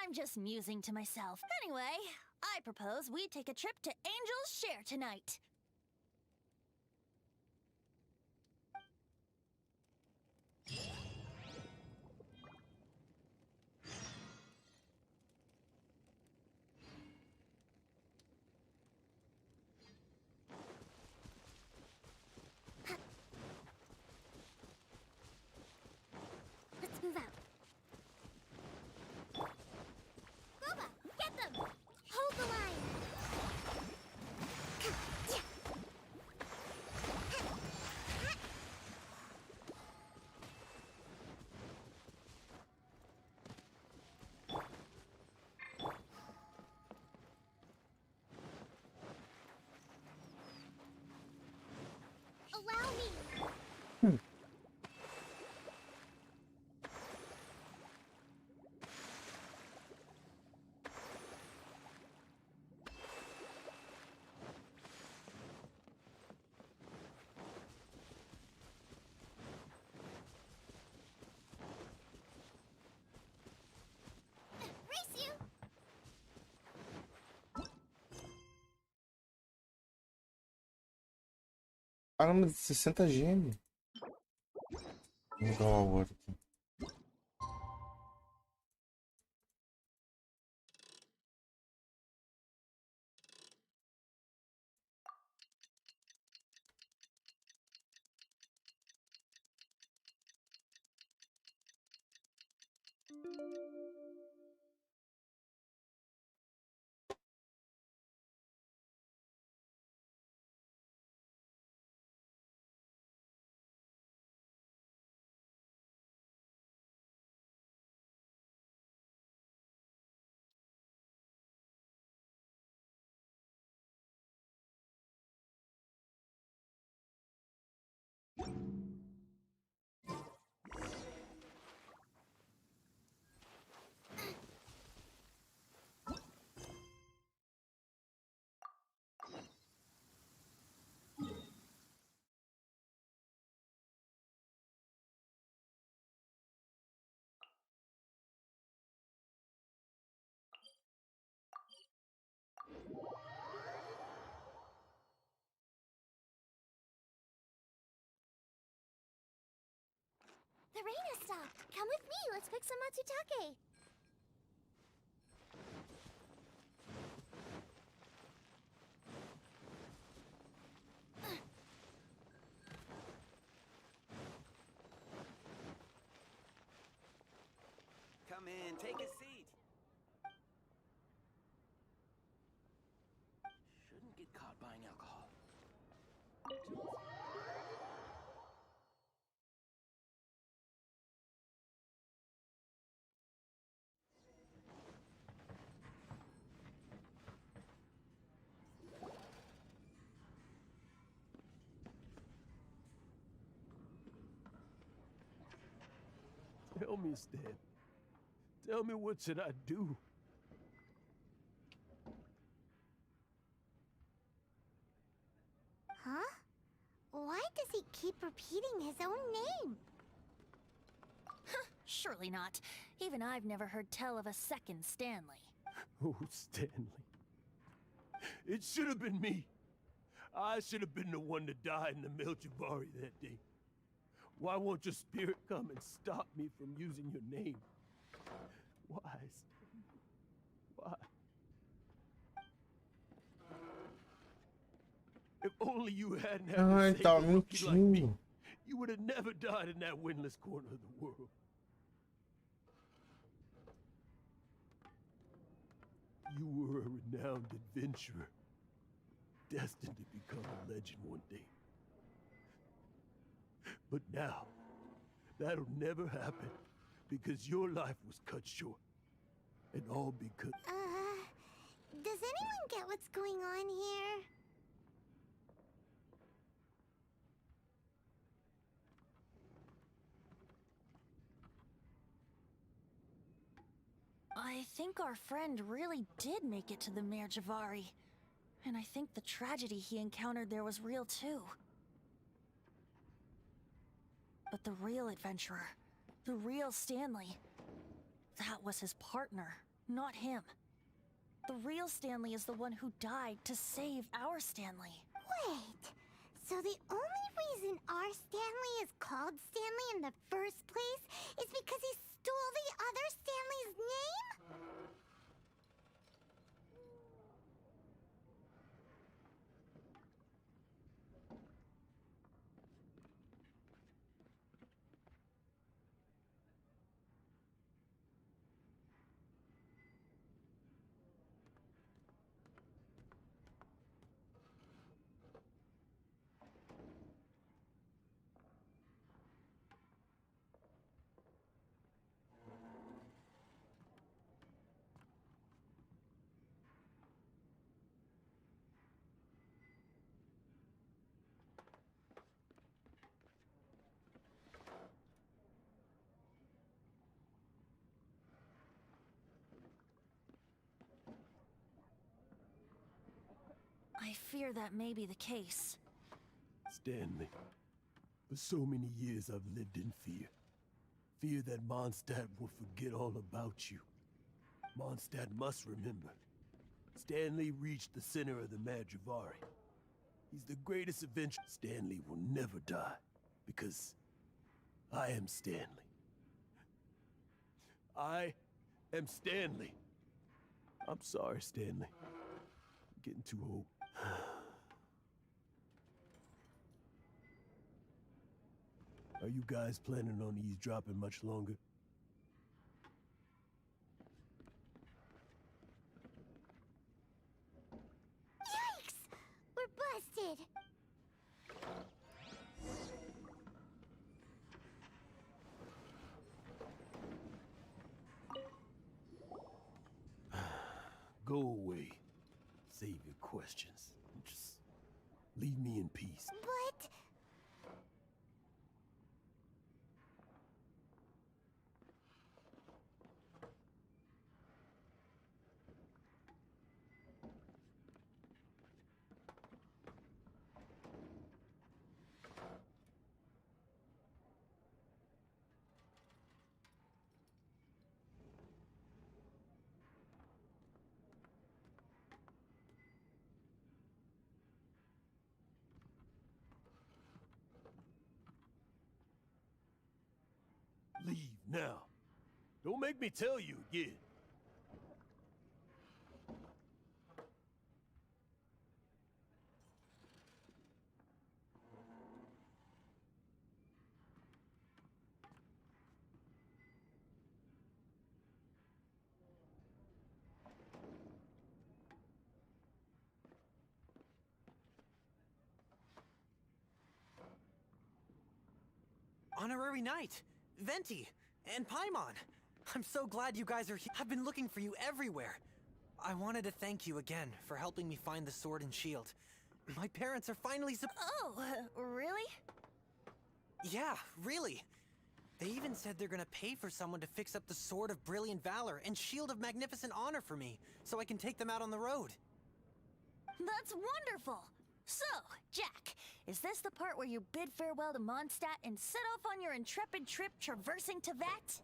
I'm just musing to myself. Anyway, I propose we take a trip to Angel's Share tonight. Let's move out. Get them! Hold the line! Caramba, de 60 gêmeos. Vou mudar o agora aqui. The rain has stopped. Come with me. Let's pick some matsutake. Come in, take a seat. Shouldn't get caught buying alcohol. Tell me, Stan. Tell me, what should I do? Huh? Why does he keep repeating his own name? Surely not. Even I've never heard tell of a second Stanley. Oh, Stanley. It should have been me. I should have been the one to die in the Melchivari that day. Why won't your spirit come and stop me from using your name? Why, Stanley? Why? If only you hadn't had Ai, to save tá a rookie like me, mentindo. you would have never died in that windless corner of the world. You were a renowned adventurer, destined to become a legend one day. But now, that'll never happen, because your life was cut short. And all because... Does anyone get what's going on here? I think our friend really did make it to the Mare Javari. And I think the tragedy he encountered there was real too. But the real adventurer, the real Stanley, that was his partner, not him. The real Stanley is the one who died to save our Stanley. Wait, so the only reason our Stanley is called Stanley in the first place is because he stole the other Stanley's name? I fear that may be the case. Stanley, for so many years I've lived in fear. Fear that Mondstadt will forget all about you. Mondstadt must remember. Stanley reached the center of the Mare Javari. He's the greatest adventurer. Stanley will never die, because I am Stanley. I am Stanley. I'm sorry, Stanley. I'm getting too old. Are you guys planning on eavesdropping much longer? Yikes! We're busted! Go away. Save your questions. Just leave me in peace. But... Leave now. Don't make me tell you again. Honorary Knight, Venti, and Paimon. I'm so glad you guys are here. I've been looking for you everywhere. I wanted to thank you again for helping me find the sword and shield. My parents are finally Oh, really? Yeah, really. They even said they're gonna pay for someone to fix up the Sword of Brilliant Valor and Shield of Magnificent Honor for me, so I can take them out on the road. That's wonderful! So, Jack, is this the part where you bid farewell to Mondstadt and set off on your intrepid trip traversing Tevat?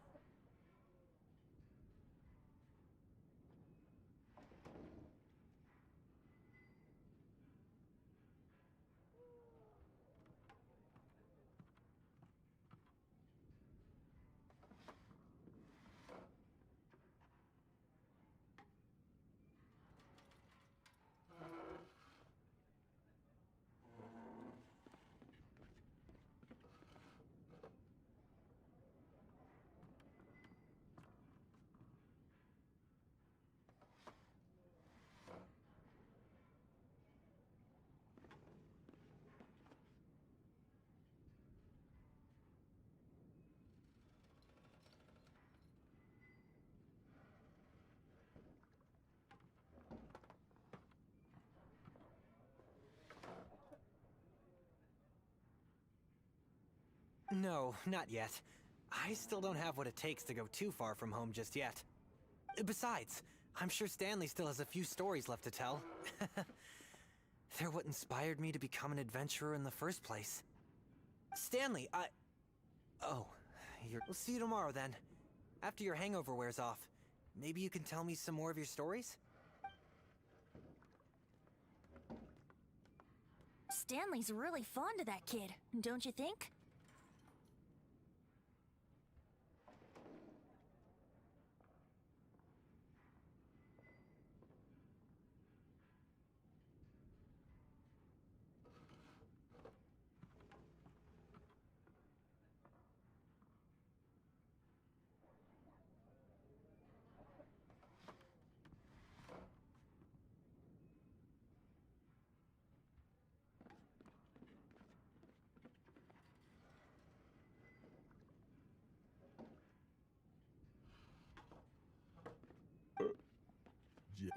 No, not yet. I still don't have what it takes to go too far from home just yet. Besides, I'm sure Stanley still has a few stories left to tell. They're what inspired me to become an adventurer in the first place. Stanley, Oh, we'll see you tomorrow then. After your hangover wears off. Maybe you can tell me some more of your stories? Stanley's really fond of that kid, don't you think?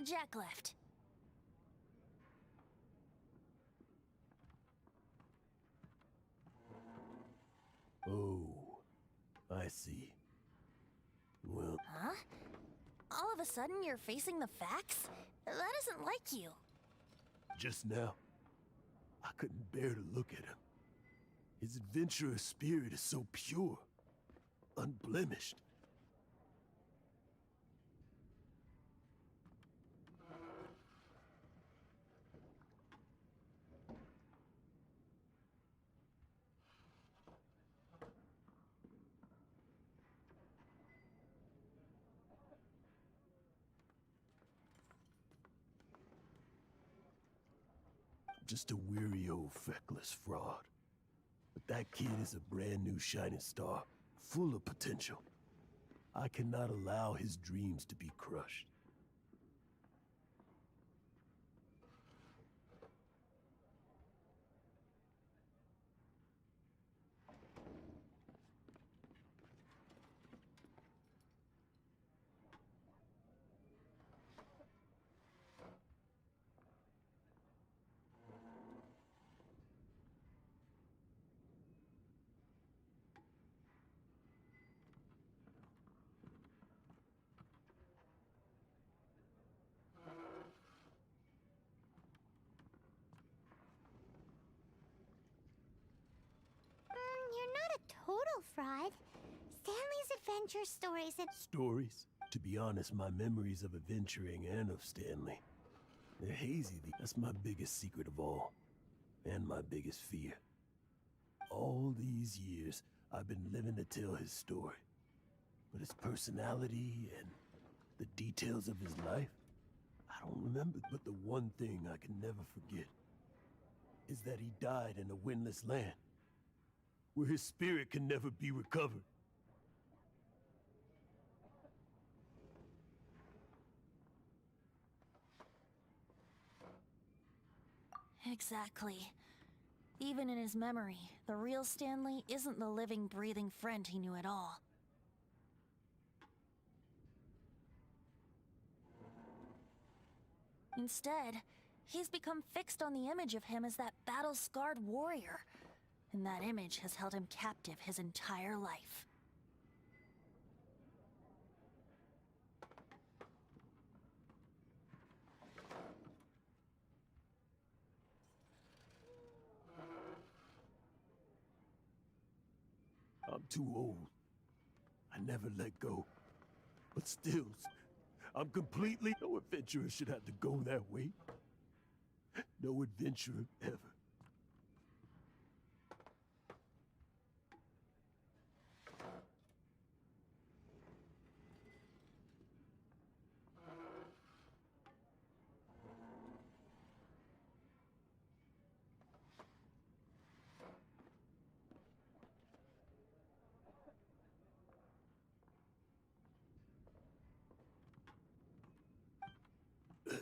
Jack left. Oh, I see. Well... Huh? All of a sudden you're facing the facts? That isn't like you. Just now, I couldn't bear to look at him. His adventurous spirit is so pure, unblemished. just a weary old feckless fraud. But that kid is a brand new shining star, full of potential. I cannot allow his dreams to be crushed. You're not a total fraud. Stanley's adventure stories and... Stories? To be honest, my memories of adventuring and of Stanley, they're hazy. That's my biggest secret of all. And my biggest fear. All these years, I've been living to tell his story. But his personality and the details of his life, I don't remember. But the one thing I can never forget is that he died in a windless land, where his spirit can never be recovered. Exactly. Even in his memory, the real Stanley isn't the living, breathing friend he knew at all. Instead, he's become fixed on the image of him as that battle-scarred warrior. And that image has held him captive his entire life. I'm too old. I never let go. But still, I'm completely... No adventurer should have to go that way. No adventurer ever.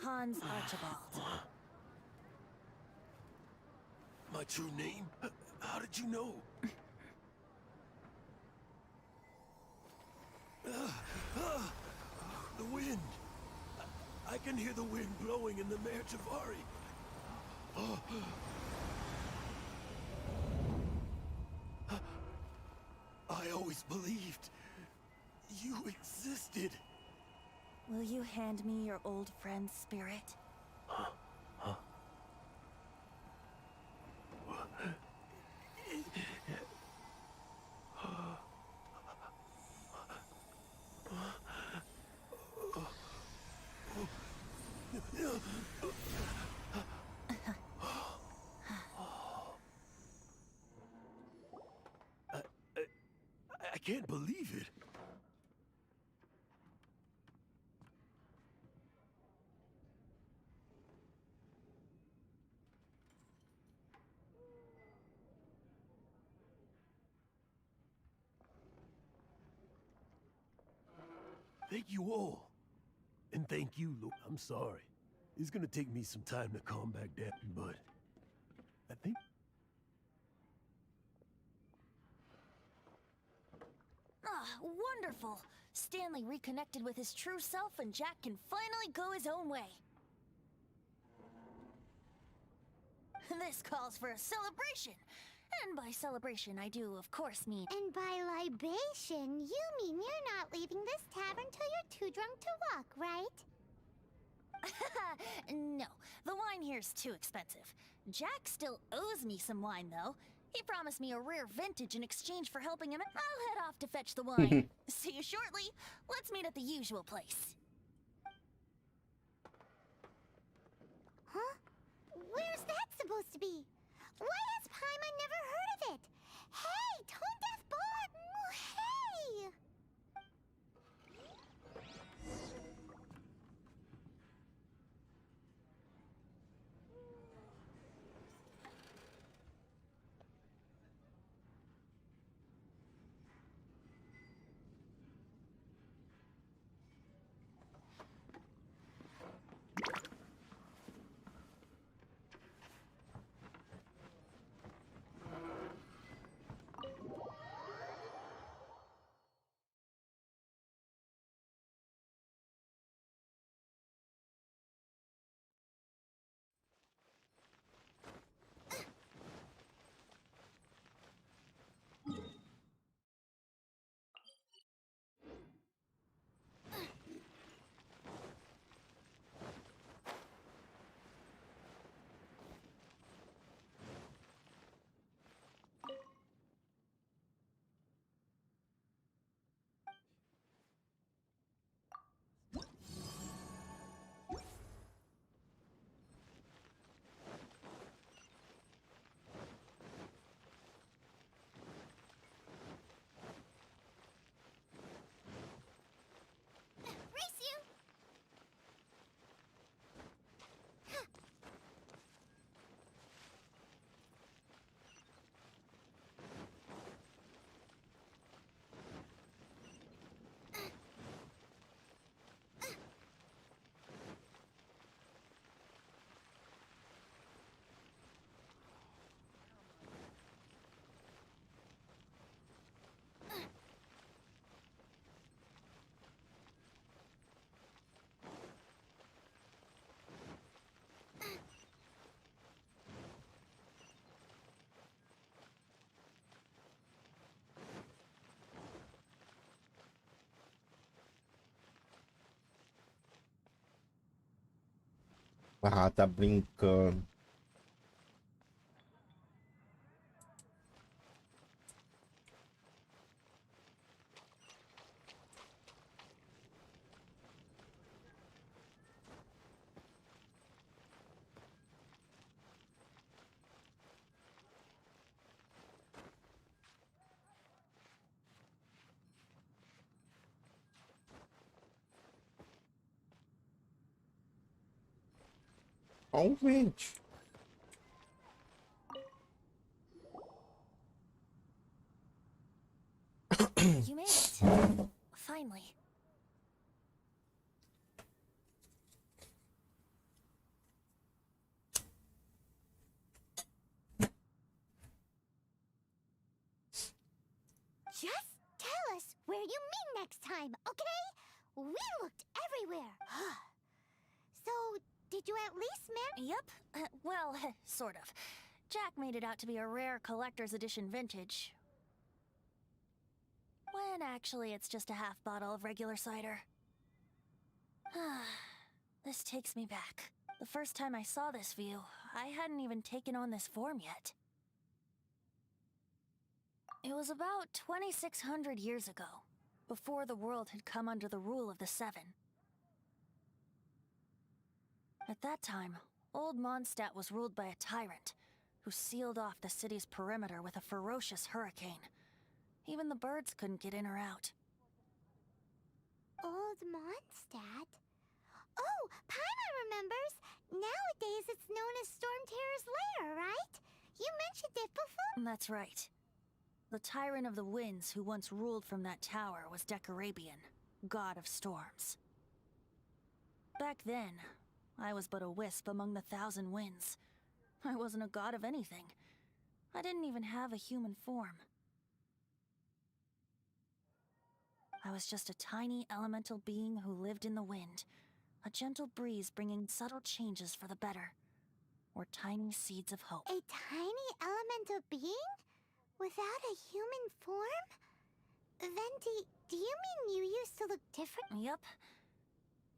Hans Archibald. My true name? How did you know? The wind. I can hear the wind blowing in the Mare Javari. I always believed you existed. Will you hand me your old friend's spirit? I can't believe it. Thank you all. And thank you, Luke. I'm sorry. It's gonna take me some time to calm back down, but I think... Ah, wonderful! Stanley reconnected with his true self and Jack can finally go his own way. This calls for a celebration. And by celebration, I do, of course, mean... And by libation, you mean you're not leaving this tavern till you're too drunk to walk, right? No, the wine here's too expensive. Jack still owes me some wine, though. He promised me a rare vintage in exchange for helping him. I'll head off to fetch the wine. See you shortly. Let's meet at the usual place. Huh? Where's that supposed to be? Why has Paimon never heard of it? Hey, Tone Deaf Board! Hey! Ah, tá brincando. Ó um verde. You made it. Finally. Just tell us where you meet next time, okay? We looked everywhere. So, did you at least Yep. Well, sort of. Jack made it out to be a rare collector's edition vintage. When actually it's just a half bottle of regular cider. This takes me back. The first time I saw this view, I hadn't even taken on this form yet. It was about 2,600 years ago, before the world had come under the rule of the Seven. At that time, old Mondstadt was ruled by a tyrant, who sealed off the city's perimeter with a ferocious hurricane. Even the birds couldn't get in or out. Old Mondstadt? Oh, Paimon remembers! Nowadays it's known as Storm Terror's lair, right? You mentioned it before. That's right. The tyrant of the winds who once ruled from that tower was Decarabian, god of storms. Back then, I was but a wisp among the thousand winds. I wasn't a god of anything. I didn't even have a human form. I was just a tiny elemental being who lived in the wind, a gentle breeze bringing subtle changes for the better, or tiny seeds of hope. A tiny elemental being? Without a human form? Then do you mean you used to look different? Yep.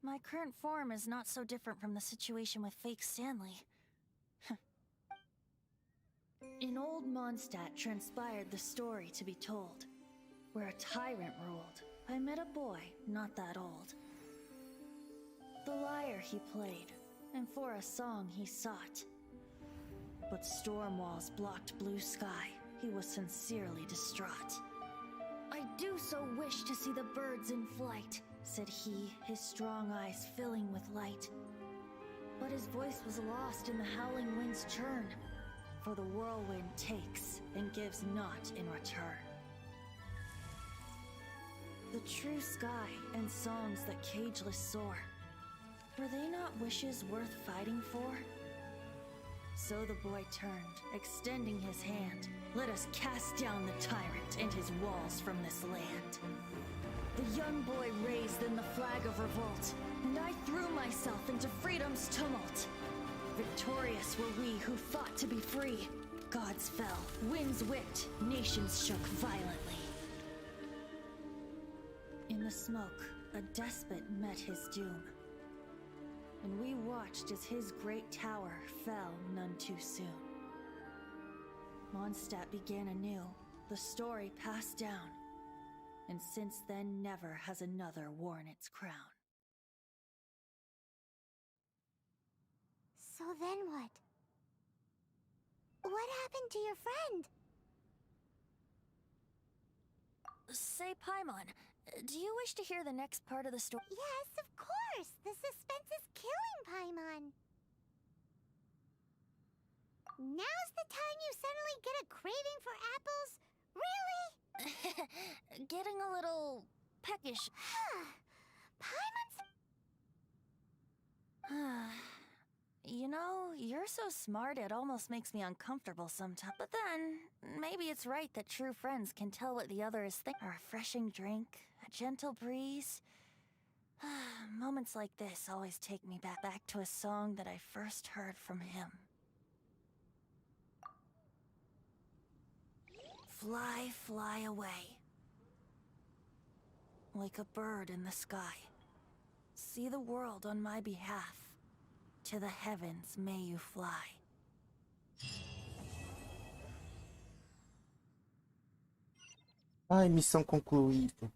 My current form is not so different from the situation with fake Stanley. In old Mondstadt transpired the story to be told. Where a tyrant ruled, I met a boy not that old. The lyre he played, and for a song he sought. But storm walls blocked blue sky. He was sincerely distraught. I do so wish to see the birds in flight, said he, his strong eyes filling with light. But his voice was lost in the howling wind's churn, for the whirlwind takes and gives not in return. The true sky and songs that cageless soar, were they not wishes worth fighting for? So the boy turned, extending his hand. Let us cast down the tyrant and his walls from this land. The young boy raised then the flag of revolt, and I threw myself into freedom's tumult. Victorious were we who fought to be free. Gods fell, winds whipped, nations shook violently. In the smoke, a despot met his doom. And we watched as his great tower fell none too soon. Mondstadt began anew, the story passed down, and since then never has another worn its crown. So then what? What happened to your friend? Say, Paimon, do you wish to hear the next part of the story? Yes, of course! The suspense is killing, Paimon! Now's the time you suddenly get a craving for apples? Really? Getting a little peckish. Paimon's... You know, you're so smart it almost makes me uncomfortable sometimes. But then, maybe it's right that true friends can tell what the other is thinking. A refreshing drink, a gentle breeze. Moments like this always take me back to a song that I first heard from him. Fly, fly away. Like a bird in the sky. See the world on my behalf. To the heavens may you fly. Ai, missão concluída.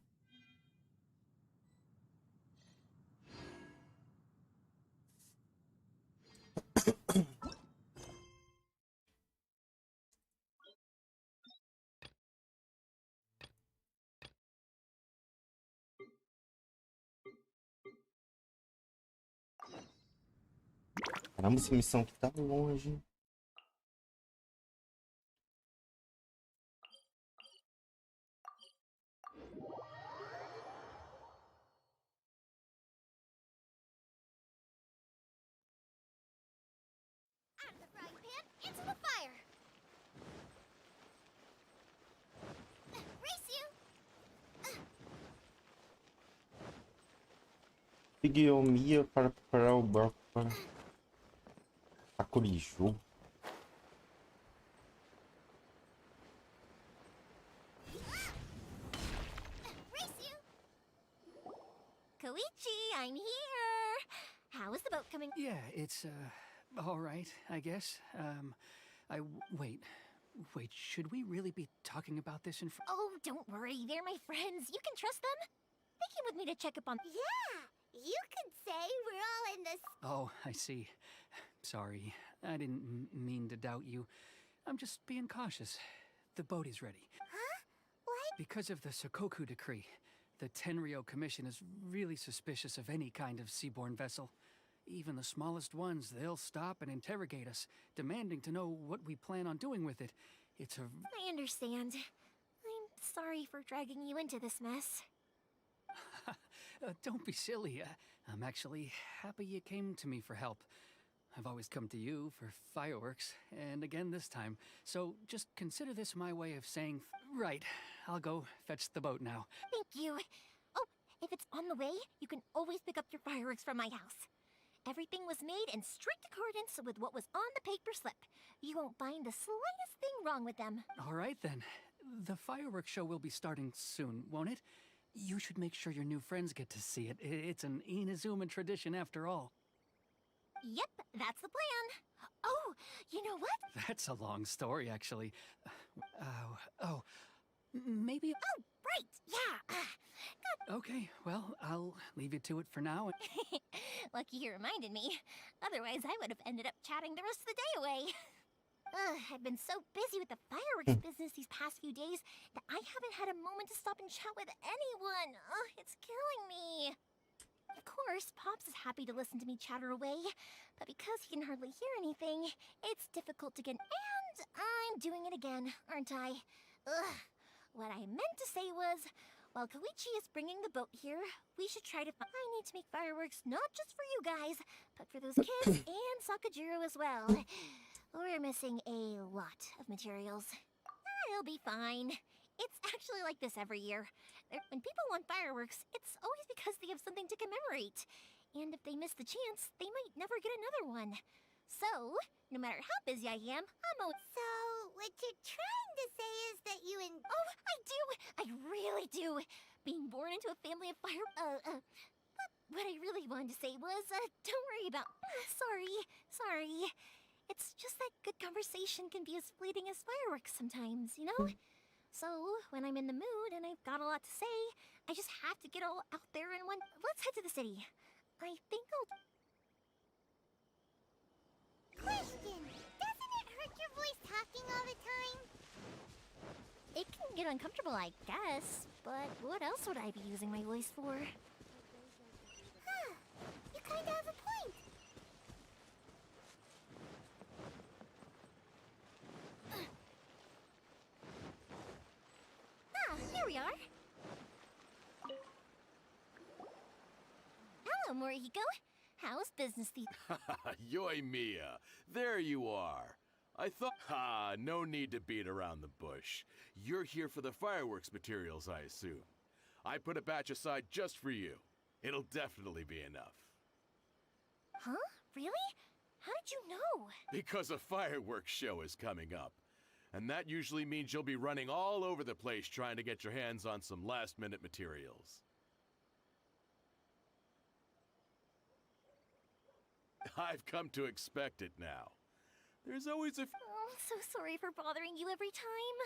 Caramba, essa missão aqui tá longe. Out of the frying pan, into the fire! Race you! Peguei o Mia para preparar o barco para Akuriju. Race you! Koichi, I'm here! How is the boat coming? Yeah, it's, all right, I guess. Wait. Wait, should we really be talking about this in front? Oh, don't worry, they're my friends. You can trust them. They came with me to check up on... Yeah! You could say we're all in this... Oh, I see. Sorry, I didn't mean to doubt you. I'm just being cautious. The boat is ready. Huh? What? Because of the Sokoku decree, the Tenryou Commission is really suspicious of any kind of seaborne vessel. Even the smallest ones, they'll stop and interrogate us, demanding to know what we plan on doing with it. It's a... I understand. I'm sorry for dragging you into this mess. Don't be silly. I'm actually happy you came to me for help. I've always come to you for fireworks, and again this time. So just consider this my way of saying, right, I'll go fetch the boat now. Thank you. Oh, if it's on the way, you can always pick up your fireworks from my house. Everything was made in strict accordance with what was on the paper slip. You won't find the slightest thing wrong with them. All right then. The fireworks show will be starting soon, won't it? You should make sure your new friends get to see it. It's an Inazuma tradition after all. Yep, that's the plan. Oh, you know what? That's a long story, actually. Maybe... Oh, right, yeah. Okay, well, I'll leave you to it for now. Lucky you reminded me. Otherwise, I would have ended up chatting the rest of the day away. I've been so busy with the fireworks business these past few days that I haven't had a moment to stop and chat with anyone. It's killing me. Of course, Pops is happy to listen to me chatter away, but because he can hardly hear anything, it's difficult to get... And I'm doing it again, aren't I? What I meant to say was, while Koichi is bringing the boat here, we should try to... I need to make fireworks not just for you guys, but for those kids and Sakajiro as well. We're missing a lot of materials. It'll be fine. It's actually like this every year. When people want fireworks, it's always because they have something to commemorate. And if they miss the chance, they might never get another one. So, no matter how busy I am, I'm always... So, what you're trying to say is that you Oh, I do! I really do! Being born into a family of fire... What I really wanted to say was, don't worry about... Sorry. It's just that good conversation can be as fleeting as fireworks sometimes, you know? So, when I'm in the mood and I've got a lot to say, I just have to get all out there in one... Let's head to the city. I think I'll... Question! Doesn't it hurt your voice talking all the time? It can get uncomfortable, I guess. But what else would I be using my voice for? Huh. You kinda have a point. Here we are. Hello, Morihiko. How's business these... Yoi Mia, there you are. I thought... no need to beat around the bush. You're here for the fireworks materials, I assume. I put a batch aside just for you. It'll definitely be enough. Huh? Really? How did you know? Because a fireworks show is coming up. And that usually means you'll be running all over the place trying to get your hands on some last-minute materials. I've come to expect it now. There's always a... Oh, I'm so sorry for bothering you every time.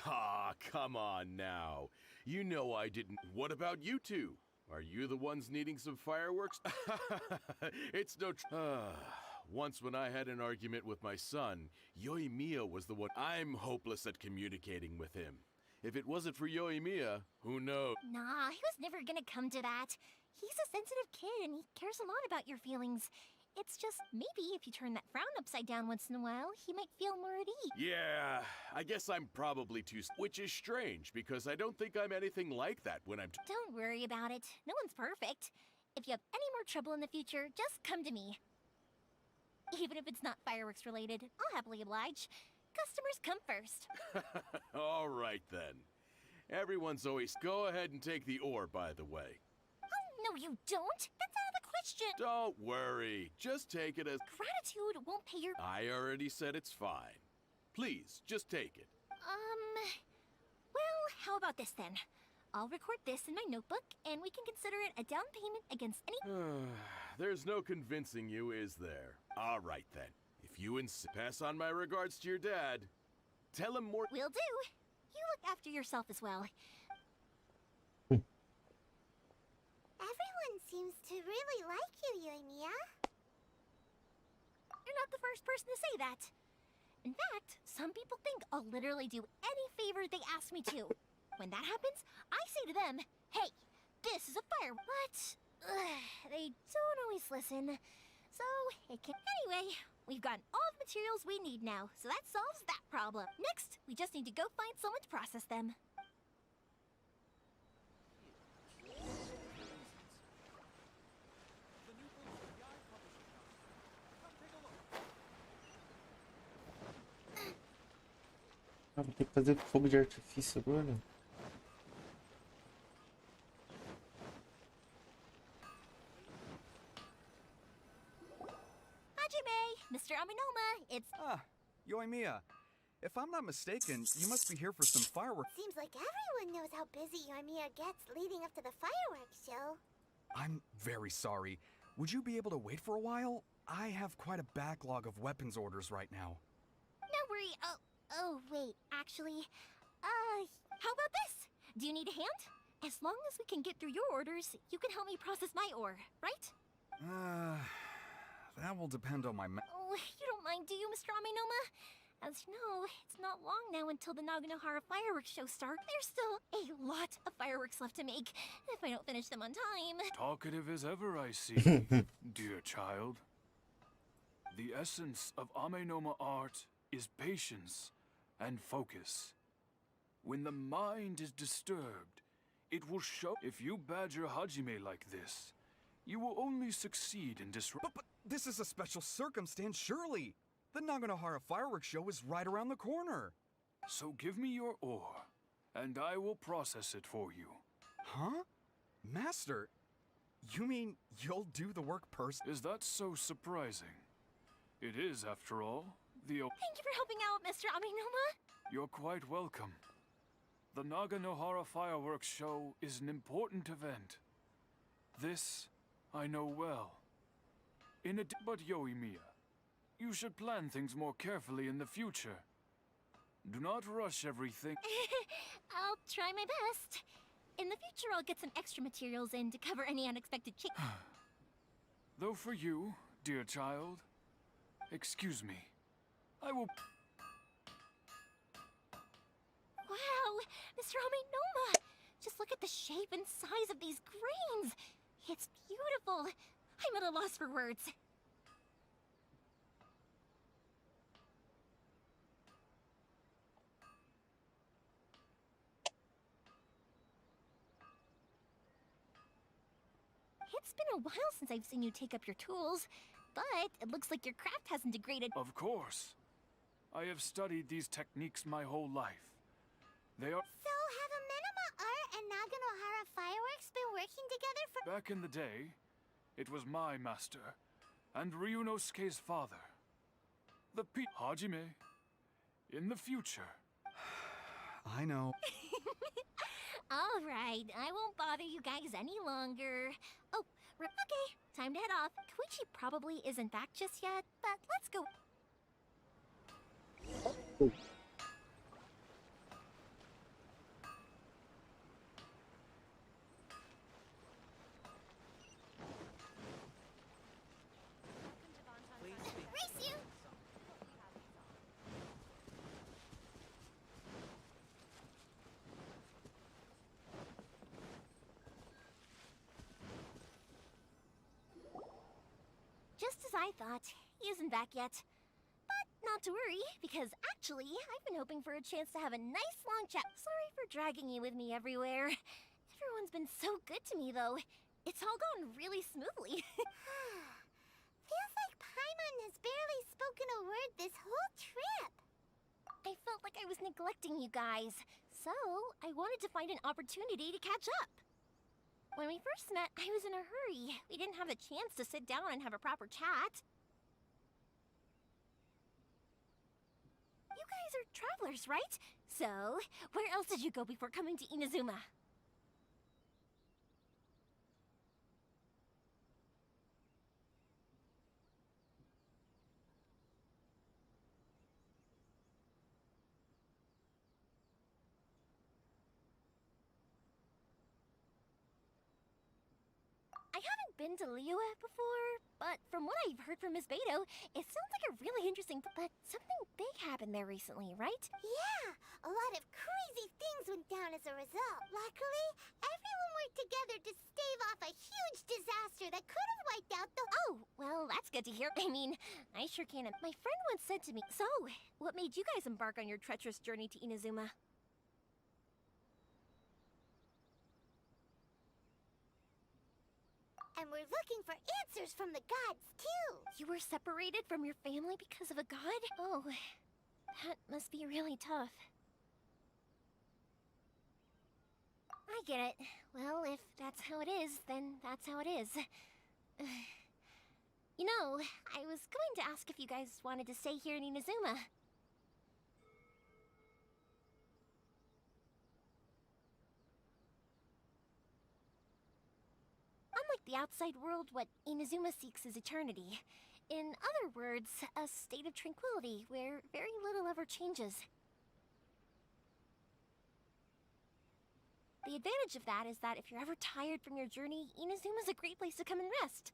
Ah, come on now. You know I didn't... What about you two? Are you the ones needing some fireworks? It's no... Once when I had an argument with my son, Yoimiya was the one... I'm hopeless at communicating with him. If it wasn't for Yoimiya, who knows? Nah, he was never gonna come to that. He's a sensitive kid and he cares a lot about your feelings. It's just maybe if you turn that frown upside down once in a while, he might feel more at ease. Yeah, I guess I'm probably too... Which is strange, because I don't think I'm anything like that when I'm... Don't worry about it. No one's perfect. If you have any more trouble in the future, just come to me. Even if it's not fireworks related, I'll happily oblige. Customers come first. All right, then. Everyone's always... Go ahead and take the ore, by the way. Oh, no you don't. That's out of the question. Don't worry. Just take it as... Gratitude won't pay your... I already said it's fine. Please, just take it. Well, how about this then? I'll record this in my notebook, and we can consider it a down payment against any... There's no convincing you, is there? All right, then. If you pass on my regards to your dad. Tell him more... Will do. You look after yourself as well. Everyone seems to really like you, Yoimiya. You're not the first person to say that. In fact, some people think I'll literally do any favor they ask me to. When that happens, I say to them, hey, this is a fire. But they don't always listen. So, it can... Anyway, we've gotten all the materials we need now, so that solves that problem. Next, we just need to go find someone to process them. Ah, vou ter que fazer fogo de artifício agora. Mr. Aminoma, it's... Ah, Yoimiya. If I'm not mistaken, you must be here for some fireworks. Seems like everyone knows how busy Yoimiya gets leading up to the fireworks show. I'm very sorry. Would you be able to wait for a while? I have quite a backlog of weapons orders right now. No worry. Oh, wait, actually, how about this? Do you need a hand? As long as we can get through your orders, you can help me process my ore, right? That will depend on my Oh, you don't mind, do you, Mr. Aminoma? As you know, it's not long now until the Naganohara fireworks show starts. There's still a lot of fireworks left to make, if I don't finish them on time. Talkative as ever, I see, dear child. The essence of Amenoma art is patience and focus. When the mind is disturbed, it will show. If you badger Hajime like this, you will only succeed in disrupt. But this is a special circumstance, surely. The Naganohara fireworks show is right around the corner. So give me your ore, and I will process it for you. Huh? Master, you mean you'll do the work personally? Is that so surprising? It is, after all, the... Thank you for helping out, Mr. Aminoma. You're quite welcome. The Naganohara fireworks show is an important event. This I know well. But Yoimiya, you should plan things more carefully in the future. Do not rush everything. I'll try my best. In the future, I'll get some extra materials in to cover any unexpected changes. Though for you, dear child, excuse me, I will... Wow, Mr. Aminoma! Just look at the shape and size of these grains! It's beautiful! I'm at a loss for words. It's been a while since I've seen you take up your tools, but it looks like your craft hasn't degraded. Of course. I have studied these techniques my whole life. They are... So have Amenoma Art and Naganohara Fireworks been working together for... Back in the day, it was my master, and Ryunosuke's father. The Hajime. In the future. I know. All right, I won't bother you guys any longer. Oh, Okay, time to head off. Koichi probably isn't back just yet, but let's go. Race you! Just as I thought, he isn't back yet. But not to worry, because actually, I've been hoping for a chance to have a nice long chat. Sorry for dragging you with me everywhere. Everyone's been so good to me, though. It's all gone really smoothly. Feels like Paimon has barely spoken a word this whole trip. I felt like I was neglecting you guys, so I wanted to find an opportunity to catch up. When we first met, I was in a hurry. We didn't have a chance to sit down and have a proper chat. You guys are travelers, right? So, where else did you go before coming to Inazuma? I haven't been to Liyue before, but from what I've heard from Miss Beto, it sounds like a really interesting. But something big happened there recently, right? Yeah, a lot of crazy things went down as a result. Luckily, everyone worked together to stave off a huge disaster that could have wiped out the— Oh, well, that's good to hear. I mean, I sure can. My friend once said to me, so, what made you guys embark on your treacherous journey to Inazuma? And we're looking for answers from the gods, too. You were separated from your family because of a god? Oh, that must be really tough. I get it. Well, if that's how it is, then that's how it is. You know, I was going to ask if you guys wanted to stay here in Inazuma. Unlike the outside world, what Inazuma seeks is eternity. In other words, a state of tranquility where very little ever changes. The advantage of that is that if you're ever tired from your journey, Inazuma's a great place to come and rest.